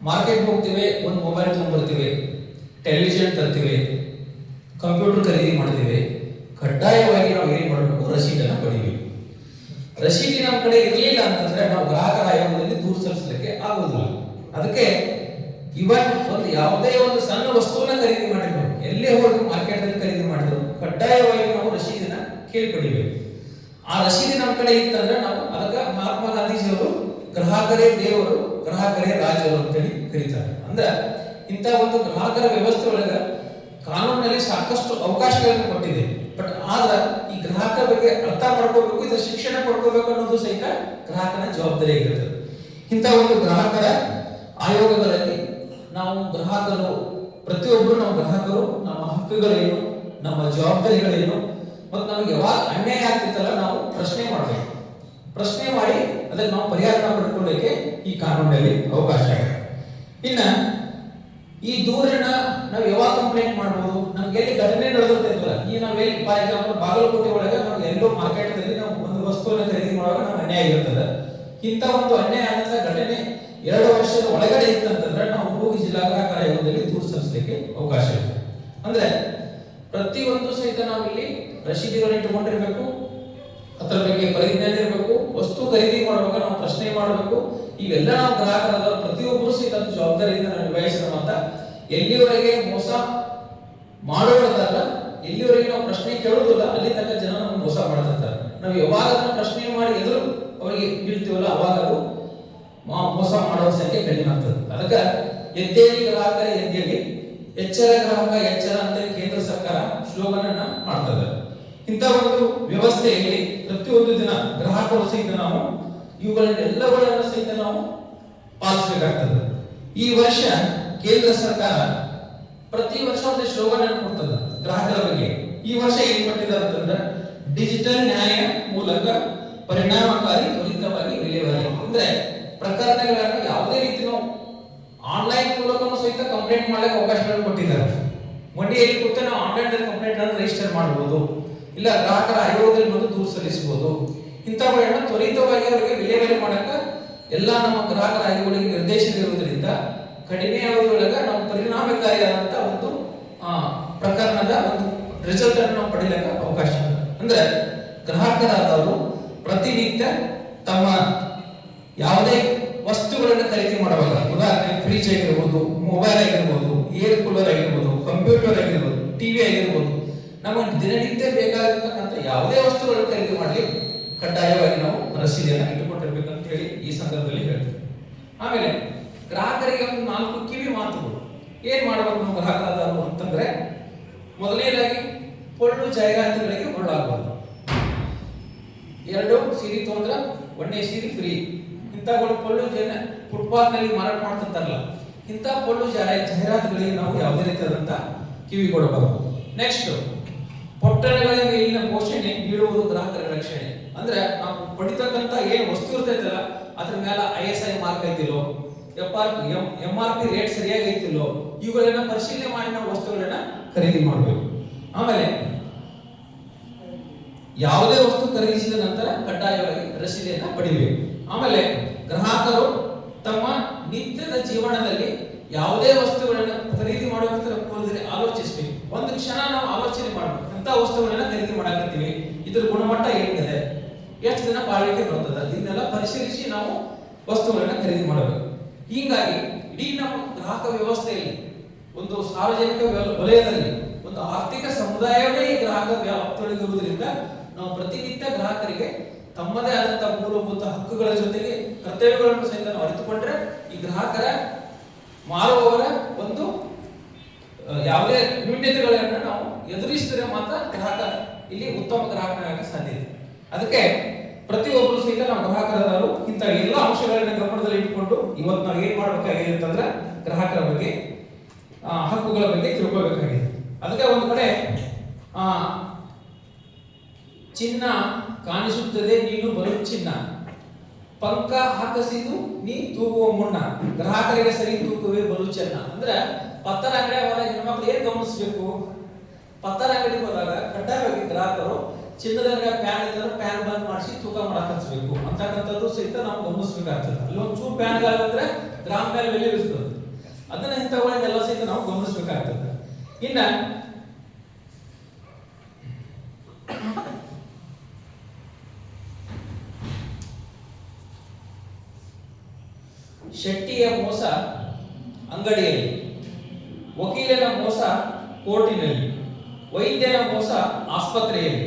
ಮಾರ್ಕೆಟ್ ಹೋಗ್ತೀವಿ, ಒಂದು ಮೊಬೈಲ್ ತಗೊಂಡ್ಬರ್ತೀವಿ, ಟೆಲಿವಿಷನ್ ತರ್ತೀವಿ, ಕಂಪ್ಯೂಟರ್ ಖರೀದಿ ಮಾಡ್ತೀವಿ. ಕಡ್ಡಾಯವಾಗಿ ನಾವು ಏನ್ ಮಾಡಬೇಕು, ರಸೀದನ್ನ ಪಡಿಬೇಕು. ರಸೀದಿ ನಮ್ಮ ಕಡೆ ಇರಲಿಲ್ಲ ಅಂತಂದ್ರೆ ನಾವು ಗ್ರಾಹಕರ ಆಯೋಗದಲ್ಲಿ ದೂರು ಸಲ್ಲಿಸಲಿಕ್ಕೆ ಆಗುವುದಿಲ್ಲ. ಅದಕ್ಕೆ ಇವನ್ ಒಂದು ಯಾವುದೇ ಒಂದು ಸಣ್ಣ ವಸ್ತುವನ್ನ ಖರೀದಿ ಮಾಡಿದ್ರು, ಎಲ್ಲೇ ಹೋಗಿ ಮಾರ್ಕೆಟ್ ಅಲ್ಲಿ ಖರೀದಿ ಮಾಡಿದ್ರು, ಕಡ್ಡಾಯವಾಗಿ ನಾವು ರಸೀದಿನ ಕೇಳಿ ಪಡಿಬೇಕು. ಆ ರಸೀದಿ ನಮ್ಮ ಕಡೆ ಇತ್ತಂದ್ರೆ ನಾವು ಅದಕ್ಕೆ ಮಹಾತ್ಮ ಗಾಂಧೀಜಿಯವರು ಗ್ರಾಹಕರೇ ದೇವರು, ಗ್ರಾಹಕರೇ ರಾಜರು ಅಂತೇಳಿ ಕರೀತಾರೆ. ಅಂದ್ರೆ ಇಂಥ ಒಂದು ಗ್ರಾಹಕರ ವ್ಯವಸ್ಥೆ ಒಳಗ ಕಾನೂನಿನಲ್ಲಿ ಸಾಕಷ್ಟು ಅವಕಾಶಗಳನ್ನು ಕೊಟ್ಟಿದೆ. ಬಟ್ ಆದ್ರ ಈ ಗ್ರಾಹಕರ ಬಗ್ಗೆ ಅರ್ಥ ಮಾಡ್ಕೋಬೇಕು, ಇದರ ಶಿಕ್ಷಣ ಪಡ್ಕೋಬೇಕು ಅನ್ನೋದು ಸಹಿತ ಗ್ರಾಹಕನ ಜವಾಬ್ದಾರಿ ಆಗಿರ್ತದೆ. ಇಂಥ ಒಂದು ಗ್ರಾಹಕರ ಆಯೋಗಗಳಲ್ಲಿ ನಾವು ಪ್ರತಿಯೊಬ್ಬರು ನಾವು ಗ್ರಾಹಕರು, ನಮ್ಮ ಹಕ್ಕುಗಳೇನು, ನಮ್ಮ ಜವಾಬ್ದಾರಿಗಳೇನು, ಮತ್ತು ನಮಗೆ ಯಾವಾಗ ಅನ್ಯಾಯ ಆಗ್ತಿತ್ತಲ್ಲ ನಾವು ಪ್ರಶ್ನೆ ಮಾಡಬೇಕು. ಪ್ರಶ್ನೆ ಮಾಡಿ ಅದಕ್ಕೆ ನಾವು ಪರಿಹಾರ ಪಡ್ಕೊಳ್ಳಿಕ್ಕೆ ಈ ಕಾನೂನಿನಲ್ಲಿ ಅವಕಾಶ ಇದೆ. ಇನ್ನ ಈ ದೂರನ್ನ ನಾವು ಯಾವಾಗ ಕಂಪ್ಲೇಂಟ್ ಮಾಡಬಹುದು, ನಮ್ಗೆ ಎಲ್ಲಿ ಘಟನೆ ನಡೆದಿರ್ತೈತಲ್ಲ, ಈ ನಾವೆಲ್ಲಿ ಫಾರ್ ಎಕ್ಸಾಂಪಲ್ ಬಾಗಲಕೋಟೆ ಒಳಗೆ ನಾವು ಎಲ್ಲೋ ಮಾರ್ಕೆಟ್ ಅಲ್ಲಿ ನಾವು ಒಂದು ವಸ್ತುವನ್ನು ಖರೀದಿ ಮಾಡುವಾಗ ನಮ್ಗೆ ಅನ್ಯಾಯ ಇರ್ತದೆ. ಇಂಥ ಒಂದು ಅನ್ಯಾಯ ಆದಂತ ಘಟನೆ 2 ವರ್ಷದ ಒಳಗಡೆ ಇತ್ತಂತಂದ್ರೆ ನಾವು ಹೋಗಿ ಜಿಲ್ಲಾ ಗ್ರಾಹಕರ ಆಯೋಗದಲ್ಲಿ ದೂರು ಸಲ್ಲಿಸಲಿಕ್ಕೆ ಅವಕಾಶ ಇದೆ. ಅಂದ್ರೆ ಪ್ರತಿಯೊಂದು ಸಹಿತ ನಾವು ಇಲ್ಲಿ ರಸೀದಿಗಳನ್ನ ಇಟ್ಟುಕೊಂಡಿರ್ಬೇಕು, ಅದರ ಬಗ್ಗೆ ಪರಿಜ್ಞಾನ ಇರಬೇಕು, ವಸ್ತು ಖರೀದಿ ಮಾಡುವಾಗ ನಾವು ಪ್ರಶ್ನೆ ಮಾಡಬೇಕು. ಇವೆಲ್ಲ ನಾವು ಗ್ರಾಹಕರಾದ ಪ್ರತಿಯೊಬ್ಬರು ಸಹಿತ ಜವಾಬ್ದಾರಿಯಿಂದ ನಾವು ನಿಭಾಯಿಸೋಣ. ಎಲ್ಲಿವರೆಗೆ ಮೋಸ ಮಾಡೋದಲ್ಲ, ಎಲ್ಲಿವರೆಗೆ ನಾವು ಪ್ರಶ್ನೆ ಕೇಳೋದಿಲ್ಲ, ಅಲ್ಲಿ ತನಕ ಜನ ನಮ್ಗೆ ಮೋಸ ಮಾಡ್ತಿರ್ತಾರೆ. ನಾವು ಯಾವಾಗ ಪ್ರಶ್ನೆ ಮಾಡಿ ಎದುರು ಅವರಿಗೆ ಇಡ್ತೀವಲ್ಲ ಅವಾಗ ಅದು ಮೋಸ ಮಾಡೋ ಸಂಖ್ಯೆ ಕಡಿಮೆ ಆಗ್ತದೆ. ಅದಕ್ಕೆ ಎದ್ದೇಳಿ ಗ್ರಾಹಕರೇ ಎದ್ದೇಳಿ, ಎಚ್ಚರ ಗ್ರಾಹಕ ಎಚ್ಚರ ಅಂತ ಕೇಂದ್ರ ಸರ್ಕಾರ ಸ್ಲೋಗನ್ ಅನ್ನ ಮಾಡ್ತದೆ. ಇಂಥ ಒಂದು ವ್ಯವಸ್ಥೆಯಲ್ಲಿ ಪ್ರತಿಯೊಂದು ದಿನ ಗ್ರಾಹಕರು ಸಹಿತ ನಾವು ಇವುಗಳನ್ನೆಲ್ಲಗಳನ್ನು ಸಹಿತ ನಾವು ಪಾಲಿಸಬೇಕಾಗ್ತದೆ. ಈ ವರ್ಷ ಕೇಂದ್ರ ಸರ್ಕಾರ ಪ್ರತಿ ವರ್ಷ ಒಂದು ಸ್ಲೋಗನ್ ಅನ್ನು ಕೊಡ್ತದೆ ಗ್ರಾಹಕರ ಬಗ್ಗೆ. ಈ ವರ್ಷ ಏನ್ ಕೊಟ್ಟಿದ್ದಾರೆ ಅಂತಂದ್ರೆ ಡಿಜಿಟಲ್ ನ್ಯಾಯ ಮೂಲಕ ಪರಿಣಾಮಕಾರಿ ತ್ವರಿತವಾಗಿ ವಿಲೇವಾರಿ. ಅಂದ್ರೆ ಪ್ರಕರಣಗಳನ್ನು ಯಾವುದೇ ರೀತಿ ನಾವು ಆನ್ಲೈನ್ ಮೂಲಕ ಸಹಿತ ಕಂಪ್ಲೇಂಟ್ ಮಾಡಲಿಕ್ಕೆ ಅವಕಾಶಗಳನ್ನು ಕೊಟ್ಟಿದ್ದಾರೆ. ಮಂಡಿಯಲ್ಲಿ ಕೂತು ನಾವು ಆನ್ಲೈನ್ ಕಂಪ್ಲೇಂಟ್ ಅನ್ನು ರಿಜಿಸ್ಟರ್ ಮಾಡಬಹುದು, ಇಲ್ಲ ಗ್ರಾಹಕರ ಆಯೋಗದಲ್ಲಿ ಬಂದು ದೂರು ಸಲ್ಲಿಸಬಹುದು. ಇಂಥವುಗಳನ್ನ ತ್ವರಿತವಾಗಿ ಅವರಿಗೆ ವಿಲೇವಾರಿ ಮಾಡಕ್ಕೆ ಎಲ್ಲ ನಮ್ಮ ಗ್ರಾಹಕರ ಆಯೋಗಗಳಿಗೆ ನಿರ್ದೇಶನ ಇರುವುದರಿಂದ ಕಡಿಮೆ ಅವಧಿಯೊಳಗೆ ನಾವು ಪರಿಣಾಮಕಾರಿಯಾದಂತ ಒಂದು ಪ್ರಕರಣದ ಒಂದು ರಿಸಲ್ಟ್ ಅನ್ನು ನಾವು ಪಡೆಯಲಿಕ್ಕೆ ಅವಕಾಶ. ಅಂದ್ರೆ ಗ್ರಾಹಕರಾದವರು ಪ್ರತಿನಿತ್ಯ ತಮ್ಮ ಯಾವುದೇ ವಸ್ತುಗಳನ್ನು ಖರೀದಿ ಮಾಡುವಾಗ, ಉದಾಹರಣೆ ಫ್ರಿಜ್ ಆಗಿರ್ಬೋದು, ಮೊಬೈಲ್ ಆಗಿರ್ಬೋದು, ಏರ್ ಕೂಲರ್ ಆಗಿರ್ಬೋದು, ಕಂಪ್ಯೂಟರ್ ಆಗಿರ್ಬೋದು, ಟಿವಿ ಆಗಿರ್ಬೋದು, ನಮಗೆ ದಿನನಿತ್ಯ ಬೇಕಾಗಿರ್ತಕ್ಕಂಥ ಯಾವುದೇ ವಸ್ತುಗಳನ್ನು ಖರೀದಿ ಮಾಡಲಿ ಕಡ್ಡಾಯವಾಗಿ ನಾವು ರಸೀದಿಯನ್ನು ಇಟ್ಟುಕೊಂಡಿರ್ಬೇಕಂತ ಹೇಳಿ ಈ ಸಂದರ್ಭದಲ್ಲಿ ಹೇಳ್ತೀವಿ. ಆಮೇಲೆ ಗ್ರಾಹಕರಿಗೆ ಒಂದು 4 ಕಿವಿ ಮಾತುಗಳು ಏನ್ ಮಾಡಬೇಕು ನಾವು ಗ್ರಾಹಕರಾದವರು ಅಂತಂದ್ರೆ, ಮೊದಲನೇದಾಗಿ ಪೊಳ್ಳು ಜಾಹೀರಾತುಗಳಿಗೆ ಒಳಗಾಗಬಾರ್ದು. 2 ಸೀರೆ ತಗೊಂಡ್ರೆ 1ನೇ ಸೀರೆ ಫ್ರೀ. ಇಂಥಗಳು ಪೊಳ್ಳು ಫುಟ್ಪಾತ್ ನಲ್ಲಿ ಮಾರಾಟ ಮಾಡ್ತಿರ್ತಾರಲ್ಲ, ಇಂಥ ಪೊಳ್ಳು ಜಾಹೀರಾತುಗಳಿಗೆ ನಾವು ಯಾವುದೇ ರೀತಿಯಾದಂತ ಕಿವಿ ಕೊಡಬಾರದು. ನೆಕ್ಸ್ಟ್, ಪೊಟ್ಟಣಗಳ ಮೇಲಿನ ಪೋಷಣೆ ನೀಡುವುದು ಗ್ರಾಹಕರ ರಕ್ಷಣೆ. ಅಂದ್ರೆ ನಾವು ಪಡಿತಕ್ಕಂತ ಏನ್ ವಸ್ತು ಇರ್ತೈತಲ್ಲ ಅದ್ರ ಮೇಲೆ ISI ಮಾರ್ಕ್ ಐತಿಲ್ಲೋ, MRP ರೇಟ್ ಸರಿಯಾಗಿ ಐತಿಲ್ಲೋ, ಇವುಗಳನ್ನ ಪರಿಶೀಲನೆ ಮಾಡಿ ನಾವು ವಸ್ತುಗಳನ್ನ ಖರೀದಿ ಮಾಡಬೇಕು. ಆಮೇಲೆ ಯಾವುದೇ ವಸ್ತು ಖರೀದಿಸಿದ ನಂತರ ಕಡ್ಡಾಯವಾಗಿ ರಸೀದಿಯನ್ನ ಪಡಿಬೇಕು. ಆಮೇಲೆ ಗ್ರಾಹಕರು ತಮ್ಮ ನಿತ್ಯದ ಜೀವನದಲ್ಲಿ ಯಾವುದೇ ವಸ್ತುಗಳನ್ನ ಖರೀದಿ ಮಾಡುವಂತ ಪೂರ್ವದಲ್ಲಿ ಆಲೋಚಿಸಬೇಕು. ಒಂದು ಕ್ಷಣ ನಾವು ಆಲೋಚನೆ ಮಾಡಬೇಕು, ಅಂತ ವಸ್ತುಗಳನ್ನ ಖರೀದಿ ಮಾಡಾಕತ್ತೀವಿ, ಇದ್ರ ಗುಣಮಟ್ಟ ಏನಿದೆ, ಎಷ್ಟು ದಿನ ಬಾಳಿಕೆ ಬರ್ತದೆ, ಇದನ್ನೆಲ್ಲ ಪರಿಶೀಲಿಸಿ ನಾವು ವಸ್ತುಗಳನ್ನ ಖರೀದಿ ಮಾಡಬೇಕು. ಹೀಗಾಗಿ ಇಡೀ ನಮ್ಮ ಗ್ರಾಹಕ ವ್ಯವಸ್ಥೆಯಲ್ಲಿ ಒಂದು ಸಾರ್ವಜನಿಕ ವಲಯದಲ್ಲಿ ಒಂದು ಆರ್ಥಿಕ ಸಮುದಾಯವೇ ಈ ಗ್ರಾಹಕ ವ್ಯಾಪ್ತಿಯೊಳಗಿರುವುದರಿಂದ ನಾವು ಪ್ರತಿನಿತ್ಯ ಗ್ರಾಹಕರಿಗೆ ತಮ್ಮದೇ ಆದಂತಹ ಮೂಲಭೂತ ಹಕ್ಕುಗಳ ಜೊತೆಗೆ ಕರ್ತವ್ಯಗಳನ್ನು ಸಹಿತ ನಾವು ಅರಿತುಕೊಂಡ್ರೆ ಈ ಗ್ರಾಹಕರ ಮಾರುವವರ ಒಂದು ಯಾವುದೇ ನ್ಯೂನ್ಯತೆಗಳನ್ನ ನಾವು ಎದುರಿಸಿದರೆ ಮಾತ್ರ ಗ್ರಾಹಕ ಇಲ್ಲಿ ಉತ್ತಮ ಗ್ರಾಹಕನಾಗಕ್ಕೆ ಸಾಧ್ಯ ಇದೆ. ಅದಕ್ಕೆ ಪ್ರತಿಯೊಬ್ಬರು ಸಹಿತ ನಾವು ಗ್ರಾಹಕರಾದವರು ಇಂಥ ಎಲ್ಲ ಅಂಶಗಳನ್ನ ಗಮನದಲ್ಲಿ ಇಟ್ಟುಕೊಂಡು ಇವತ್ತು ನಾವು ಏನ್ ಮಾಡ್ಬೇಕಾಗಿದೆ ಅಂತಂದ್ರೆ ಗ್ರಾಹಕರ ಬಗ್ಗೆ ಹಕ್ಕುಗಳ ಬಗ್ಗೆ ತಿಳ್ಕೊಳ್ಬೇಕಾಗಿದೆ. ಅದಕ್ಕೆ ಒಂದು ಕಡೆ ಚಿನ್ನ ಕಾಣಿಸುತ್ತದೆ ನೀನು ಬರು ಚಿನ್ನ, ಪಂಕ ಹಾಕಸಿದು ನೀ ತೂಗುವ ಮುನ್ನ, ಗ್ರಾಹಕರಿಗೆ ಸರಿ ತೂಕವೇ ಬಲು ಚೆನ್ನ. ಅಂದ್ರೆ ಪತ್ತರ ಅಂಗಡಿ ಹೋದಾಗ ಹೆಣ್ಮಕ್ಳು ಏನ್ ಗಮನಿಸಬೇಕು, ಪತ್ತರ ಅಂಗಡಿಗೆ ಹೋದಾಗ ಕಡ್ಡಾಯವಾಗಿ ಗ್ರಾಹಕರು ಚಿನ್ನದ ಅಂಗಡಿ ಪ್ಯಾನ್ ಇದ್ದರೆ ಪ್ಯಾನ್ ಬಂದ್ ಮಾಡಿಸಿ ತೂಕ ಮಾಡಕ್ ಹಚ್ಚಬೇಕು ಅಂತಕ್ಕಂಥದ್ದು ಸಹಿತ ನಾವು ಗಮನಿಸಬೇಕಾಗ್ತದೆ. ಅಲ್ಲಿ ಒಂದು ಚೂರು ಪ್ಯಾನ್ಗಾದ್ರೆ ಗ್ರಾಮ ಮೇಲೆ ಬೆಲೆ ಇರ್ತದೆ, ಅದನ್ನ ಇಂಥವುಗಳನ್ನೆಲ್ಲ ಸಹಿತ ನಾವು ಗಮನಿಸಬೇಕಾಗ್ತದೆ. ಇನ್ನ ಶೆಟ್ಟಿಯ ಮೋಸ ಅಂಗಡಿಯಲ್ಲಿ, ವಕೀಲನ ಮೋಸ ಕೋರ್ಟಿನಲ್ಲಿ, ವೈದ್ಯನ ಮೋಸ ಆಸ್ಪತ್ರೆಯಲ್ಲಿ,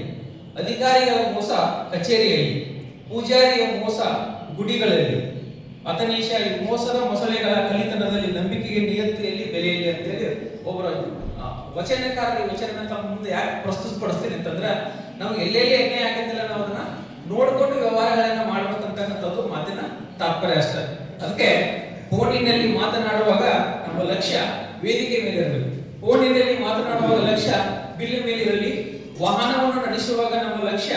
ಅಧಿಕಾರಿಗಳ ಮೋಸ ಕಚೇರಿಯಲ್ಲಿ, ಪೂಜಾರಿಯ ಮೋಸ ಗುಡಿಗಳಲ್ಲಿ, ಅತನೀಶ ಈ ಮೋಸದ ಮೊಸಳೆಗಳ ಕಲಿತನದಲ್ಲಿ, ನಂಬಿಕೆಗೆ ನಿಯತ್ತಿಯಲ್ಲಿ ಬೆಲೆಯಲ್ಲಿ ಅಂತೇಳಿ ಒಬ್ಬರು ವಚನಕಾರರ ವಚನ ತಮ್ಮ ಮುಂದೆ ಯಾಕೆ ಪ್ರಸ್ತುತಪಡಿಸ್ತೀನಿ ಅಂತಂದ್ರೆ, ನಮ್ಗೆ ಎಲ್ಲೆಲ್ಲಿ ಅನ್ಯಾಯ ಆಗತ್ತಿಲ್ಲ ನಾವು ಅದನ್ನ ನೋಡ್ಕೊಂಡು ವ್ಯವಹಾರಗಳನ್ನ ಮಾಡ್ಬೇಕಂತಕ್ಕಂಥದ್ದು ಮಾತಿನ ತಾತ್ಪರ್ಯ ಅಷ್ಟೇ. ಅದಕ್ಕೆ ಫೋನಿನಲ್ಲಿ ಮಾತನಾಡುವಾಗ ನಮ್ಮ ಲಕ್ಷ್ಯ ವೇದಿಕೆ ಮೇಲೆ ಇರಬೇಕು, ಫೋನಿನಲ್ಲಿ ಮಾತನಾಡುವಾಗ ಲಕ್ಷ್ಯ ಬಿಲ್ ಮೇಲಿರಲಿ, ವಾಹನವನ್ನು ನಡೆಸುವಾಗ ನಮ್ಮ ಲಕ್ಷ್ಯ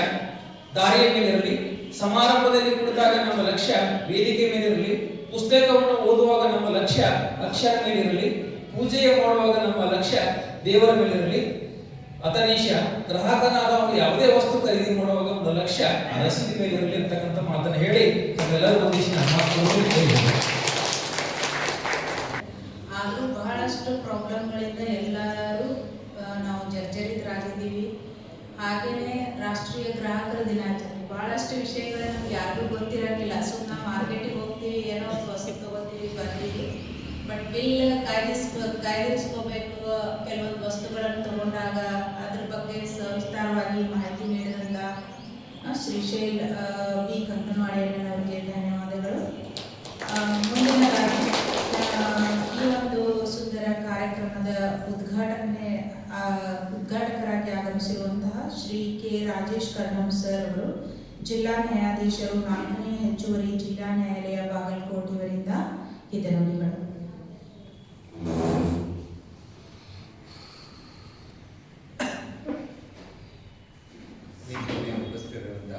ದಾರಿಯ ಮೇಲಿರಲಿ, ಸಮಾರಂಭದಲ್ಲಿ ಕುಳಿತಾಗ ನಮ್ಮ ಲಕ್ಷ್ಯ ವೇದಿಕೆ ಮೇಲಿರಲಿ, ಪುಸ್ತಕವನ್ನು ಓದುವಾಗ ನಮ್ಮ ಲಕ್ಷ್ಯ ಅಕ್ಷರ ಮೇಲಿರಲಿ, ಪೂಜೆಯ ಮಾಡುವಾಗ ನಮ್ಮ ಲಕ್ಷ್ಯ ದೇವರ ಮೇಲಿರಲಿ. ಅತನೀಶ ಗ್ರಾಹಕನಾದವನು ಯಾವುದೇ ವಸ್ತು ಖರೀದಿ ಮಾಡುವಾಗ ಒಂದು ಲಕ್ಷ್ಯ ರಸೀದಿ ಮೇಲಿರಲಿ ಅಂತಕ್ಕಂಥ ಮಾತನ್ನು ಹೇಳಿ ನಮ್ಮೆಲ್ಲರೂ ಉದ್ದೇಶನ ಆದರೂ ಬಹಳಷ್ಟು ಪ್ರಾಬ್ಲಮ್ಗಳಿಂದ ಎಲ್ಲರೂ ನಾವು ಜರ್ಜರಿತರಾಗಿದ್ದೀವಿ. ಹಾಗೇನೆ ರಾಷ್ಟ್ರೀಯ ಗ್ರಾಹಕರ ದಿನಾಚರಣೆ ಬಹಳಷ್ಟು ವಿಷಯಗಳು ನಮ್ಗೆ ಯಾರಿಗೂ ಗೊತ್ತಿರಂಗಿಲ್ಲ. ಸುಮ್ಮನೆ ಮಾರ್ಕೆಟಿಗೆ ಹೋಗ್ತೀವಿ, ಏನೋ ಒಂದು ವಸ್ತು ತಗೋತೀವಿ, ಬರ್ತೀವಿ. ಬಟ್ ಬಿಲ್ ಕಾಯ್ದಿರಿಸ್ಕೋಬೇಕು. ಕೆಲವೊಂದು ವಸ್ತುಗಳನ್ನು ತಗೊಂಡಾಗ ಅದ್ರ ಬಗ್ಗೆ ಸವಿಸ್ತಾರವಾಗಿ ಮಾಹಿತಿ ನೀಡಿದಂಥ ಶ್ರೀಶೈಲ್ ಬಿ ಕಂಕನವಾಡಿಯವರಿಗೆ ಧನ್ಯವಾದಗಳು. ಮುಂದಿನದಾಗಿ ಈ ಒಂದು ಸುಂದರ ಕಾರ್ಯಕ್ರಮದ ಉದ್ಘಾಟಕರಾಗಿ ಆಗಮಿಸಿರುವಂತಹ ಶ್ರೀ ಕೆ ರಾಜೇಶ್ ಕರ್ಣಂ ಸರ್ ಅವರು ಜಿಲ್ಲಾ ನ್ಯಾಯಾಧೀಶರು 4ನೇ ಹೆಚ್ಚುವರಿ ಜಿಲ್ಲಾ ನ್ಯಾಯಾಲಯ ಬಾಗಲಕೋಟೆ ಇವರಿಂದ ಹಿತನುಡಿಗಳು. ಉಪಸ್ಥಿತರಿರುವಂಥ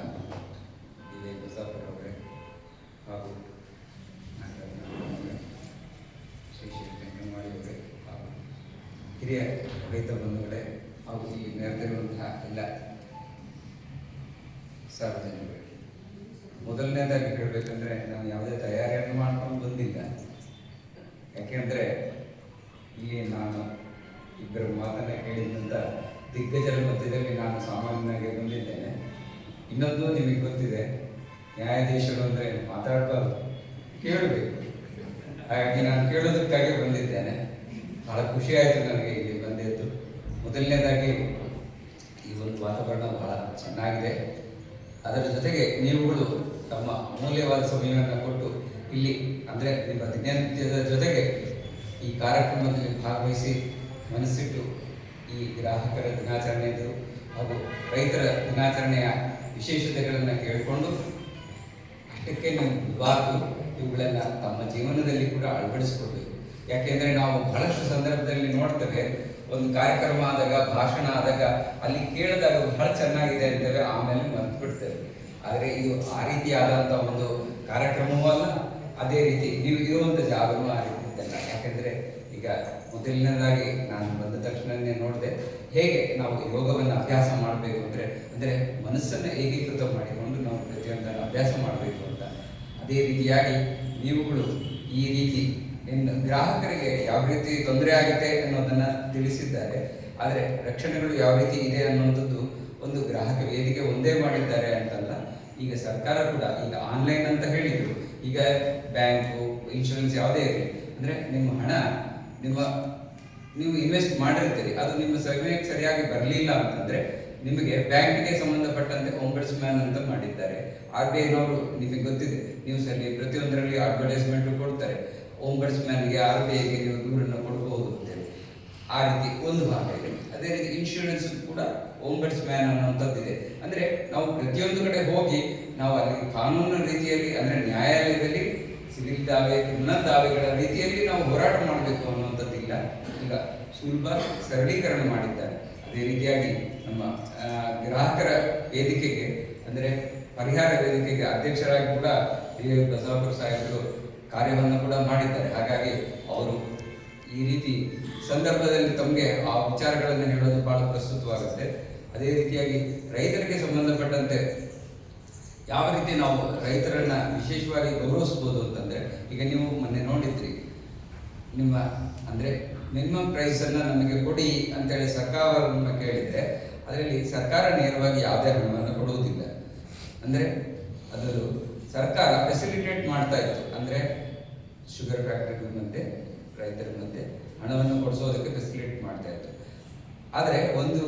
ಇಲ್ಲಿ ಬಸಾಪುರ ಅವರೇ ಹಾಗೂ ಶ್ರೀ ವೆಂಕಟರಮಣಿ ಅವರೇ ಹಾಗೂ ಹಿರಿಯ ರೈತ ಬಂಧುಗಳೇ ಹಾಗೂ ಇಲ್ಲಿ ನೆರೆದಿರುವಂತಹ ಎಲ್ಲ ಸಾರ್ವಜನಿಕರು, ಮೊದಲನೇದಾಗಿ ಹೇಳಬೇಕಂದ್ರೆ ನಾನು ಯಾವುದೇ ತಯಾರಿಯನ್ನು ಮಾಡ್ಕೊಂಡು ಬಂದಿಲ್ಲ. ಯಾಕೆಂದರೆ ಇಲ್ಲಿ ನಾನು ಇಬ್ಬರ ಮಾತನ್ನ ಕೇಳಿದಂಥ ದಿಗ್ಗಜರ ಮಧ್ಯದಲ್ಲಿ ನಾನು ಸಾಮಾನ್ಯನಾಗಿ ಬಂದಿದ್ದೇನೆ. ಇನ್ನೊಂದು ನಿಮಗೆ ಗೊತ್ತಿದೆ, ನ್ಯಾಯಾಧೀಶರು ಅಂದರೆ ಮಾತಾಡಬಾರ್ದು, ಕೇಳಬೇಕು. ಹಾಗಾಗಿ ನಾನು ಕೇಳೋದಕ್ಕಾಗಿ ಬಂದಿದ್ದೇನೆ. ಬಹಳ ಖುಷಿ ಆಯಿತು ನನಗೆ ಇಲ್ಲಿ ಬಂದಿದ್ದು. ಮೊದಲನೇದಾಗಿ ಈ ಒಂದು ವಾತಾವರಣ ಬಹಳ ಚೆನ್ನಾಗಿದೆ. ಅದರ ಜೊತೆಗೆ ನೀವುಗಳು ತಮ್ಮ ಅಮೂಲ್ಯವಾದ ಸಮಯವನ್ನು ಕೊಟ್ಟು ಇಲ್ಲಿ ಅಂದರೆ ನಿಮ್ಮ ದಿನನಿತ್ಯದ ಜೊತೆಗೆ ಈ ಕಾರ್ಯಕ್ರಮದಲ್ಲಿ ಭಾಗವಹಿಸಿ ಮನಸ್ಸಿಟ್ಟು ಈ ಗ್ರಾಹಕರ ದಿನಾಚರಣೆಯದು ಹಾಗೂ ರೈತರ ದಿನಾಚರಣೆಯ ವಿಶೇಷತೆಗಳನ್ನು ಕೇಳಿಕೊಂಡು ಅಷ್ಟಕ್ಕೆ ನಿಜವಾಗ್ಲೂ ಇವುಗಳನ್ನು ತಮ್ಮ ಜೀವನದಲ್ಲಿ ಕೂಡ ಅಳವಡಿಸಿಕೊಳ್ಬೇಕು. ಯಾಕೆಂದರೆ ನಾವು ಬಹಳಷ್ಟು ಸಂದರ್ಭದಲ್ಲಿ ನೋಡ್ತೇವೆ, ಒಂದು ಕಾರ್ಯಕ್ರಮ ಆದಾಗ, ಭಾಷಣ ಆದಾಗ ಅಲ್ಲಿ ಕೇಳಿದಾಗ ಬಹಳ ಚೆನ್ನಾಗಿದೆ ಅಂತೇವೆ, ಆಮೇಲೆ ಮರೆತು ಬಿಡ್ತೇವೆ. ಆದರೆ ಇದು ಆ ರೀತಿಯಾದಂಥ ಒಂದು ಕಾರ್ಯಕ್ರಮವೂ ಅಲ್ಲ, ಅದೇ ರೀತಿ ನೀವು ಇರುವಂಥ ಜಾಗನೂ ಆ ರೀತಿ ಇದ್ದಲ್ಲ. ಯಾಕೆಂದರೆ ಈಗ ಮೊದಲನೇದಾಗಿ ನಾನು ಬಂದ ತಕ್ಷಣವೇ ನೋಡಿದೆ ಹೇಗೆ ನಾವು ಯೋಗವನ್ನು ಅಭ್ಯಾಸ ಮಾಡಬೇಕು ಅಂದರೆ ಮನಸ್ಸನ್ನು ಏಕೀಕೃತ ಮಾಡಿಕೊಂಡು ನಾವು ಪ್ರತಿಯೊಂದನ್ನು ಅಭ್ಯಾಸ ಮಾಡಬೇಕು ಅಂತ. ಅದೇ ರೀತಿಯಾಗಿ ನೀವುಗಳು ಈ ರೀತಿ ಇನ್ನು ಗ್ರಾಹಕರಿಗೆ ಯಾವ ರೀತಿ ತೊಂದರೆ ಆಗುತ್ತೆ ಅನ್ನೋದನ್ನು ತಿಳಿಸಿದ್ದಾರೆ. ಆದರೆ ರಕ್ಷಣೆಗಳು ಯಾವ ರೀತಿ ಇದೆ ಅನ್ನೋಂಥದ್ದು ಒಂದು ಗ್ರಾಹಕ ವೇದಿಕೆ ಒಂದೇ ಮಾಡಿದ್ದಾರೆ ಅಂತಲ್ಲ. ಈಗ ಸರ್ಕಾರ ಕೂಡ ಈಗ ಆನ್ಲೈನ್ ಅಂತ ಹೇಳಿದರು. ಈಗ ಬ್ಯಾಂಕು, ಇನ್ಶೂರೆನ್ಸ್ ಯಾವುದೇ ಇರಲಿ, ಅಂದರೆ ನಿಮ್ಮ ಹಣ ನೀವು ಇನ್ವೆಸ್ಟ್ ಮಾಡಿರ್ತೀರಿ, ಅದು ನಿಮ್ಮ ಸಮಯಕ್ಕೆ ಸರಿಯಾಗಿ ಬರಲಿಲ್ಲ ಅಂತಂದರೆ ನಿಮಗೆ ಬ್ಯಾಂಕಿಗೆ ಸಂಬಂಧಪಟ್ಟಂತೆ ಓಂಬಡ್ಸ್ಮ್ಯಾನ್ ಅಂತ ಮಾಡಿದ್ದಾರೆ. RBI ನವರು ನಿಮಗೆ ಗೊತ್ತಿದೆ, ನ್ಯೂಸಲ್ಲಿ ಪ್ರತಿಯೊಂದರಲ್ಲಿ ಅಡ್ವರ್ಟೈಸ್ಮೆಂಟ್ ಕೊಡ್ತಾರೆ, ಓಂಬಡ್ಸ್ಮ್ಯಾನ್ಗೆ RBIಗೆ ನೀವು ದೂರನ್ನು ಕೊಡಬಹುದು ಅಂತೇಳಿ. ಆ ರೀತಿ ಒಂದು ಭಾಗ ಇದೆ. ಅದೇ ರೀತಿ ಇನ್ಶೂರೆನ್ಸ್ ಕೂಡ ಓಂಬಡ್ಸ್ಮ್ಯಾನ್ ಅನ್ನುವಂಥದ್ದಿದೆ. ಅಂದರೆ ನಾವು ಪ್ರತಿಯೊಂದು ಕಡೆ ಹೋಗಿ ನಾವು ಅಲ್ಲಿ ಕಾನೂನಿನ ರೀತಿಯಲ್ಲಿ ಅಂದರೆ ನ್ಯಾಯಾಲಯದಲ್ಲಿ ಸಿವಿಲ್ ದಾವೆ, ಕ್ರಿಮಿನಲ್ ದಾವೆಗಳ ರೀತಿಯಲ್ಲಿ ನಾವು ಹೋರಾಟ ಮಾಡಬೇಕು ಅನ್ನುವಂಥದ್ದಿಲ್ಲ. ಈಗ ಸುಲಭ ಸರಳೀಕರಣ ಮಾಡಿದ್ದಾರೆ. ಅದೇ ರೀತಿಯಾಗಿ ನಮ್ಮ ಗ್ರಾಹಕರ ವೇದಿಕೆಗೆ ಅಂದರೆ ಪರಿಹಾರ ವೇದಿಕೆಗೆ ಅಧ್ಯಕ್ಷರಾಗಿ ಕೂಡ ಬಸವಾಪುರ ಸಾಹೇಬರು ಕಾರ್ಯವನ್ನು ಕೂಡ ಮಾಡಿದ್ದಾರೆ. ಹಾಗಾಗಿ ಅವರು ಈ ರೀತಿ ಸಂದರ್ಭದಲ್ಲಿ ತಮಗೆ ಆ ವಿಚಾರಗಳನ್ನು ಹೇಳೋದು ಬಹಳ ಪ್ರಸ್ತುತವಾಗುತ್ತೆ. ಅದೇ ರೀತಿಯಾಗಿ ರೈತರಿಗೆ ಸಂಬಂಧಪಟ್ಟಂತೆ ಯಾವ ರೀತಿ ನಾವು ರೈತರನ್ನ ವಿಶೇಷವಾಗಿ ಗೌರವಿಸ್ಬೋದು ಅಂತಂದರೆ, ಈಗ ನೀವು ಮೊನ್ನೆ ನೋಡಿದ್ರಿ, ನಿಮ್ಮ ಅಂದರೆ ಮಿನಿಮಮ್ ಪ್ರೈಸನ್ನು ನಮಗೆ ಕೊಡಿ ಅಂತೇಳಿ ಸರ್ಕಾರವನ್ನು ಕೇಳಿದರೆ ಅದರಲ್ಲಿ ಸರ್ಕಾರ ನೇರವಾಗಿ ಯಾವುದೇ ಹಣವನ್ನು ಕೊಡುವುದಿಲ್ಲ. ಅಂದರೆ ಅದು ಸರ್ಕಾರ ಫೆಸಿಲಿಟೇಟ್ ಮಾಡ್ತಾ ಇತ್ತು. ಅಂದರೆ ಶುಗರ್ ಫ್ಯಾಕ್ಟರಿಗಳ ಮಧ್ಯೆ ರೈತರ ಮಧ್ಯೆ ಹಣವನ್ನು ಕೊಡಿಸೋದಕ್ಕೆ ಫೆಸಿಲಿಟೇಟ್ ಮಾಡ್ತಾ ಇತ್ತು. ಆದರೆ ಒಂದು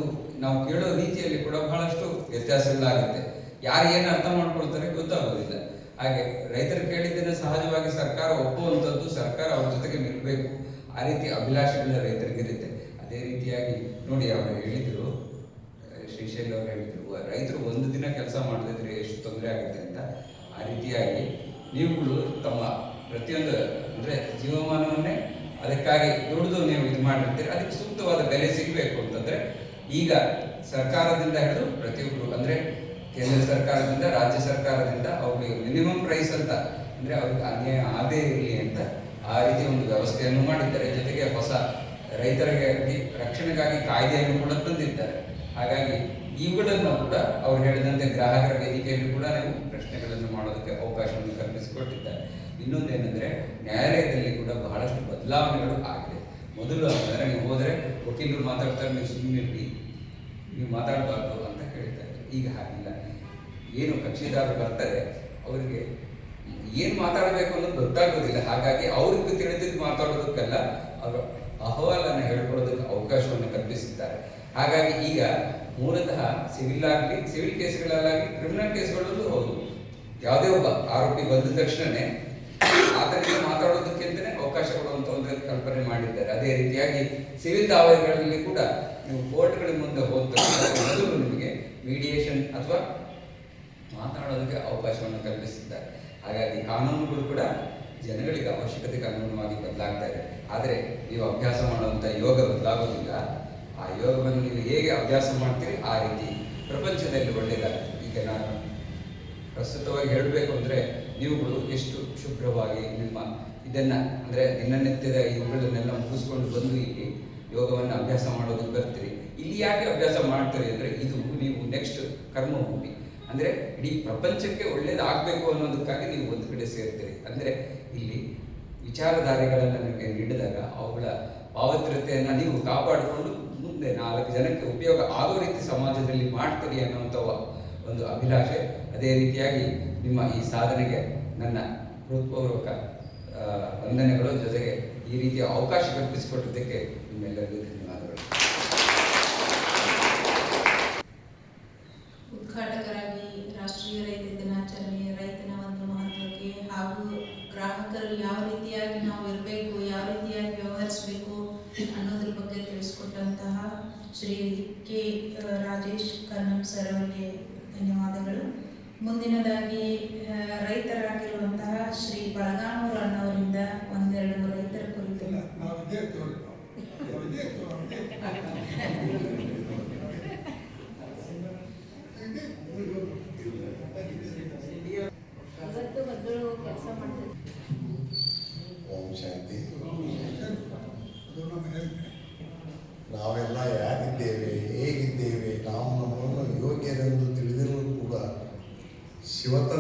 ನಾವು ಕೇಳೋ ರೀತಿಯಲ್ಲಿ ಕೂಡ ಬಹಳಷ್ಟು ವ್ಯತ್ಯಾಸಗಳಾಗುತ್ತೆ. ಯಾರು ಏನು ಅರ್ಥ ಮಾಡ್ಕೊಳ್ತಾರೆ ಗೊತ್ತಾಗೋದಿಲ್ಲ. ಹಾಗೆ ರೈತರು ಕೇಳಿದ್ದನ್ನು ಸಹಜವಾಗಿ ಸರ್ಕಾರ ಒಪ್ಪುವಂಥದ್ದು, ಸರ್ಕಾರ ಅವ್ರ ಜೊತೆಗೆ ನಿಲ್ಲಬೇಕು. ಆ ರೀತಿ ಅಭಿಲಾಷೆಗಳ ರೈತರಿಗಿರುತ್ತೆ. ಅದೇ ರೀತಿಯಾಗಿ ನೋಡಿ, ಅವರು ಹೇಳಿದರು, ಶ್ರೀಶೈಲ್ ಅವರು ಹೇಳಿದರು, ರೈತರು ಒಂದು ದಿನ ಕೆಲಸ ಮಾಡದಿದ್ರೆ ಎಷ್ಟು ತೊಂದರೆ ಆಗುತ್ತೆ ಅಂತ. ಆ ರೀತಿಯಾಗಿ ನೀವುಗಳು ತಮ್ಮ ಪ್ರತಿಯೊಂದು ಅಂದರೆ ಜೀವಮಾನವನ್ನೇ ಅದಕ್ಕಾಗಿ ದುಡಿದು ನೀವು ಇದು ಮಾಡಿರ್ತೀರಿ. ಅದಕ್ಕೆ ಸೂಕ್ತವಾದ ಬೆಲೆ ಸಿಗಬೇಕು ಅಂತಂದರೆ ಈಗ ಸರ್ಕಾರದಿಂದ ಹಿಡಿದು ಪ್ರತಿಯೊಬ್ಬರು ಅಂದರೆ ಕೇಂದ್ರ ಸರ್ಕಾರದಿಂದ, ರಾಜ್ಯ ಸರ್ಕಾರದಿಂದ ಅವ್ರಿಗೆ ಮಿನಿಮಮ್ ಪ್ರೈಸ್ ಅಂತ ಅಂದರೆ ಅವ್ರಿಗೆ ಅನ್ಯಾಯ ಆಗದೇ ಇರಲಿ ಅಂತ ಆ ರೀತಿ ಒಂದು ವ್ಯವಸ್ಥೆಯನ್ನು ಮಾಡಿದ್ದಾರೆ. ಜೊತೆಗೆ ಹೊಸ ರೈತರಿಗೆ ರಕ್ಷಣೆಗಾಗಿ ಕಾಯ್ದೆಯನ್ನು ಕೂಡ ತಂದಿದ್ದಾರೆ. ಹಾಗಾಗಿ ಇವುಗಳನ್ನು ಕೂಡ ಅವ್ರು ಹೇಳಿದಂತೆ ಗ್ರಾಹಕರ ವೇದಿಕೆಯಲ್ಲಿ ಕೂಡ ನೀವು ಪ್ರಶ್ನೆಗಳನ್ನು ಮಾಡೋದಕ್ಕೆ ಅವಕಾಶವನ್ನು ಕಲ್ಪಿಸಿಕೊಟ್ಟಿದ್ದಾರೆ. ಇನ್ನೊಂದೇನೆಂದರೆ ನ್ಯಾಯಾಲಯದಲ್ಲಿ ಕೂಡ ಬಹಳಷ್ಟು ಬದಲಾವಣೆಗಳು ಆಗಿದೆ. ಮೊದಲು ಅಂತಂದರೆ ನೀವು ಹೋದರೆ ವಕೀಲರು ಮಾತಾಡ್ತಾರೆ, ನೀವು ಸುಮ್ಮನಿರ್ರಿ, ನೀವು ಮಾತಾಡಬಾರ್ದು ಅಂತ ಹೇಳ್ತಾ ಇದ್ದಾರೆ. ಈಗ ಹಾಗಿಲ್ಲ. ಏನು ಕಕ್ಷಿದಾರರು ಬರ್ತಾರೆ ಅವರಿಗೆ ಏನು ಮಾತಾಡಬೇಕು ಅನ್ನೋದು ಗೊತ್ತಾಗೋದಿಲ್ಲ. ಹಾಗಾಗಿ ಅವ್ರಿಗೆ ತಿಳಿದಿದ್ದು ಮಾತಾಡೋದಕ್ಕೆಲ್ಲ ಅವರು ಅಹವಾಲನ್ನು ಹೇಳ್ಕೊಳ್ಳೋದಕ್ಕೆ ಅವಕಾಶವನ್ನು ಕಲ್ಪಿಸಿದ್ದಾರೆ. ಹಾಗಾಗಿ ಈಗ ಮೂಲತಃ ಸಿವಿಲ್ ಆಗಲಿ, ಸಿವಿಲ್ ಕೇಸ್ಗಳಲ್ಲಾಗಲಿ, ಕ್ರಿಮಿನಲ್ ಕೇಸ್ಗಳಲ್ಲೂ ಹೌದು, ಯಾವುದೇ ಒಬ್ಬ ಆರೋಪಿ ಬಂದ ತಕ್ಷಣವೇ ಆತನಿಗೆ ಮಾತಾಡೋದಕ್ಕಿಂತಲೇ ಅವಕಾಶ ಕೊಡುವಂಥ ಒಂದು ಕಲ್ಪನೆ ಮಾಡಿದ್ದಾರೆ. ಅದೇ ರೀತಿಯಾಗಿ ಸಿವಿಲ್ ದಾವೆಗಳಲ್ಲಿ ಕೂಡ ನೀವು ಕೋರ್ಟ್ಗಳ ಮುಂದೆ ಹೋಗ್ತಾರೆ ಮೊದಲು ನಿಮಗೆ ಮೀಡಿಯೇಷನ್ ಅಥವಾ ಮಾತನಾಡೋದಕ್ಕೆ ಅವಕಾಶವನ್ನು ಕಲ್ಪಿಸಿದ್ದಾರೆ. ಹಾಗಾಗಿ ಕಾನೂನುಗಳು ಕೂಡ ಜನಗಳಿಗೆ ಅವಶ್ಯಕತೆಗೆ ಅನುಗುಣವಾಗಿ ಬದಲಾಗ್ತಾ ಇದೆ. ಆದರೆ ನೀವು ಅಭ್ಯಾಸ ಮಾಡುವಂಥ ಯೋಗ ಬದಲಾಗೋದಿಲ್ಲ. ಆ ಯೋಗವನ್ನು ನೀವು ಹೇಗೆ ಅಭ್ಯಾಸ ಮಾಡ್ತೀರಿ ಆ ರೀತಿ ಪ್ರಪಂಚದಲ್ಲಿ ಒಳ್ಳೆಯದಾಗುತ್ತೆ. ಈಗ ನಾನು ಪ್ರಸ್ತುತವಾಗಿ ಹೇಳಬೇಕು ಅಂದರೆ ನೀವುಗಳು ಎಷ್ಟು ಶುಭ್ರವಾಗಿ ನಿಮ್ಮ ಇದನ್ನು ಅಂದರೆ ದಿನನಿತ್ಯದ ಇವುಗಳನ್ನೆಲ್ಲ ಮುಗಿಸ್ಕೊಂಡು ಬಂದು ಇಲ್ಲಿ ಯೋಗವನ್ನು ಅಭ್ಯಾಸ ಮಾಡೋದಕ್ಕೆ ಬರ್ತೀರಿ. ಇಲ್ಲಿ ಯಾಕೆ ಅಭ್ಯಾಸ ಮಾಡ್ತೀರಿ ಅಂದರೆ ಇದು ನೀವು ನೆಕ್ಸ್ಟ್ ಕರ್ಮಭೂಮಿ, ಅಂದರೆ ಇಡೀ ಪ್ರಪಂಚಕ್ಕೆ ಒಳ್ಳೇದಾಗಬೇಕು ಅನ್ನೋದಕ್ಕಾಗಿ ನೀವು ಒಂದು ಕಡೆ ಸೇರ್ತೀರಿ. ಅಂದರೆ ಇಲ್ಲಿ ವಿಚಾರಧಾರೆಗಳನ್ನು ನಿಮಗೆ ನೀಡಿದಾಗ ಅವುಗಳ ಪಾವಿತ್ರ್ಯತೆಯನ್ನು ನೀವು ಕಾಪಾಡಿಕೊಂಡು ಮುಂದೆ 4 ಜನಕ್ಕೆ ಉಪಯೋಗ ಆಗೋ ರೀತಿ ಸಮಾಜದಲ್ಲಿ ಮಾಡ್ತೀರಿ ಅನ್ನುವಂಥ ಒಂದು ಅಭಿಲಾಷೆ. ಅದೇ ರೀತಿಯಾಗಿ ನಿಮ್ಮ ಈ ಸಾಧನೆಗೆ ನನ್ನ ಹೃತ್ಪೂರ್ವಕ ವಂದನೆಗಳು. ಜೊತೆಗೆ ಈ ರೀತಿಯ ಅವಕಾಶ ಕಲ್ಪಿಸಿಕೊಟ್ಟಿದ್ದಕ್ಕೆ ನಿಮ್ಮೆಲ್ಲರಿಗೂ ಧನ್ಯವಾದಗಳು. ಉದ್ಘಾಟಕರಾಗಿ ರಾಷ್ಟ್ರೀಯ ರೈತ ದಿನಾಚರಣೆ, ರೈತನ ಒಂದು ಮಹತ್ವಕ್ಕೆ ಹಾಗೂ ಗ್ರಾಹಕರು ಯಾವ ರೀತಿಯಾಗಿ ನಾವು ಇರಬೇಕು, ಯಾವ ರೀತಿಯಾಗಿ ವ್ಯವಹರಿಸಬೇಕು ಅನ್ನೋದ್ರ ಬಗ್ಗೆ ತಿಳಿಸ್ಕೊಟ್ಟಂತಹ ಶ್ರೀ ಕೆ ರಾಜೇಶ್ ಕರ್ನಂ ಸರ್ ಅವರಿಗೆ ಧನ್ಯವಾದಗಳು. ಮುಂದಿನದಾಗಿ ರೈತರಾಗಿರುವಂತಹ ಶ್ರೀ ಬಳಗಾನೂರು ಅಣ್ಣವರಿಂದ ಒಂದೆರಡು ರೈತರ ಕುರಿತು ಇವತ್ತು ಮೊದಲು ಕೆಲಸ ಮಾಡ್ತಿದ್ದೆ. ಓಂ ಶಾಂತಿ. ನಾವೆಲ್ಲ ಯಾರಿದ್ದೇವೆ, ಹೇಗಿದ್ದೇವೆ, ನಾವು ನಮ್ಮನ್ನು ಯೋಗ್ಯರೆಂದು ತಿಳಿದಿರುವುದು ಕೂಡ ಶಿವತತ್ವ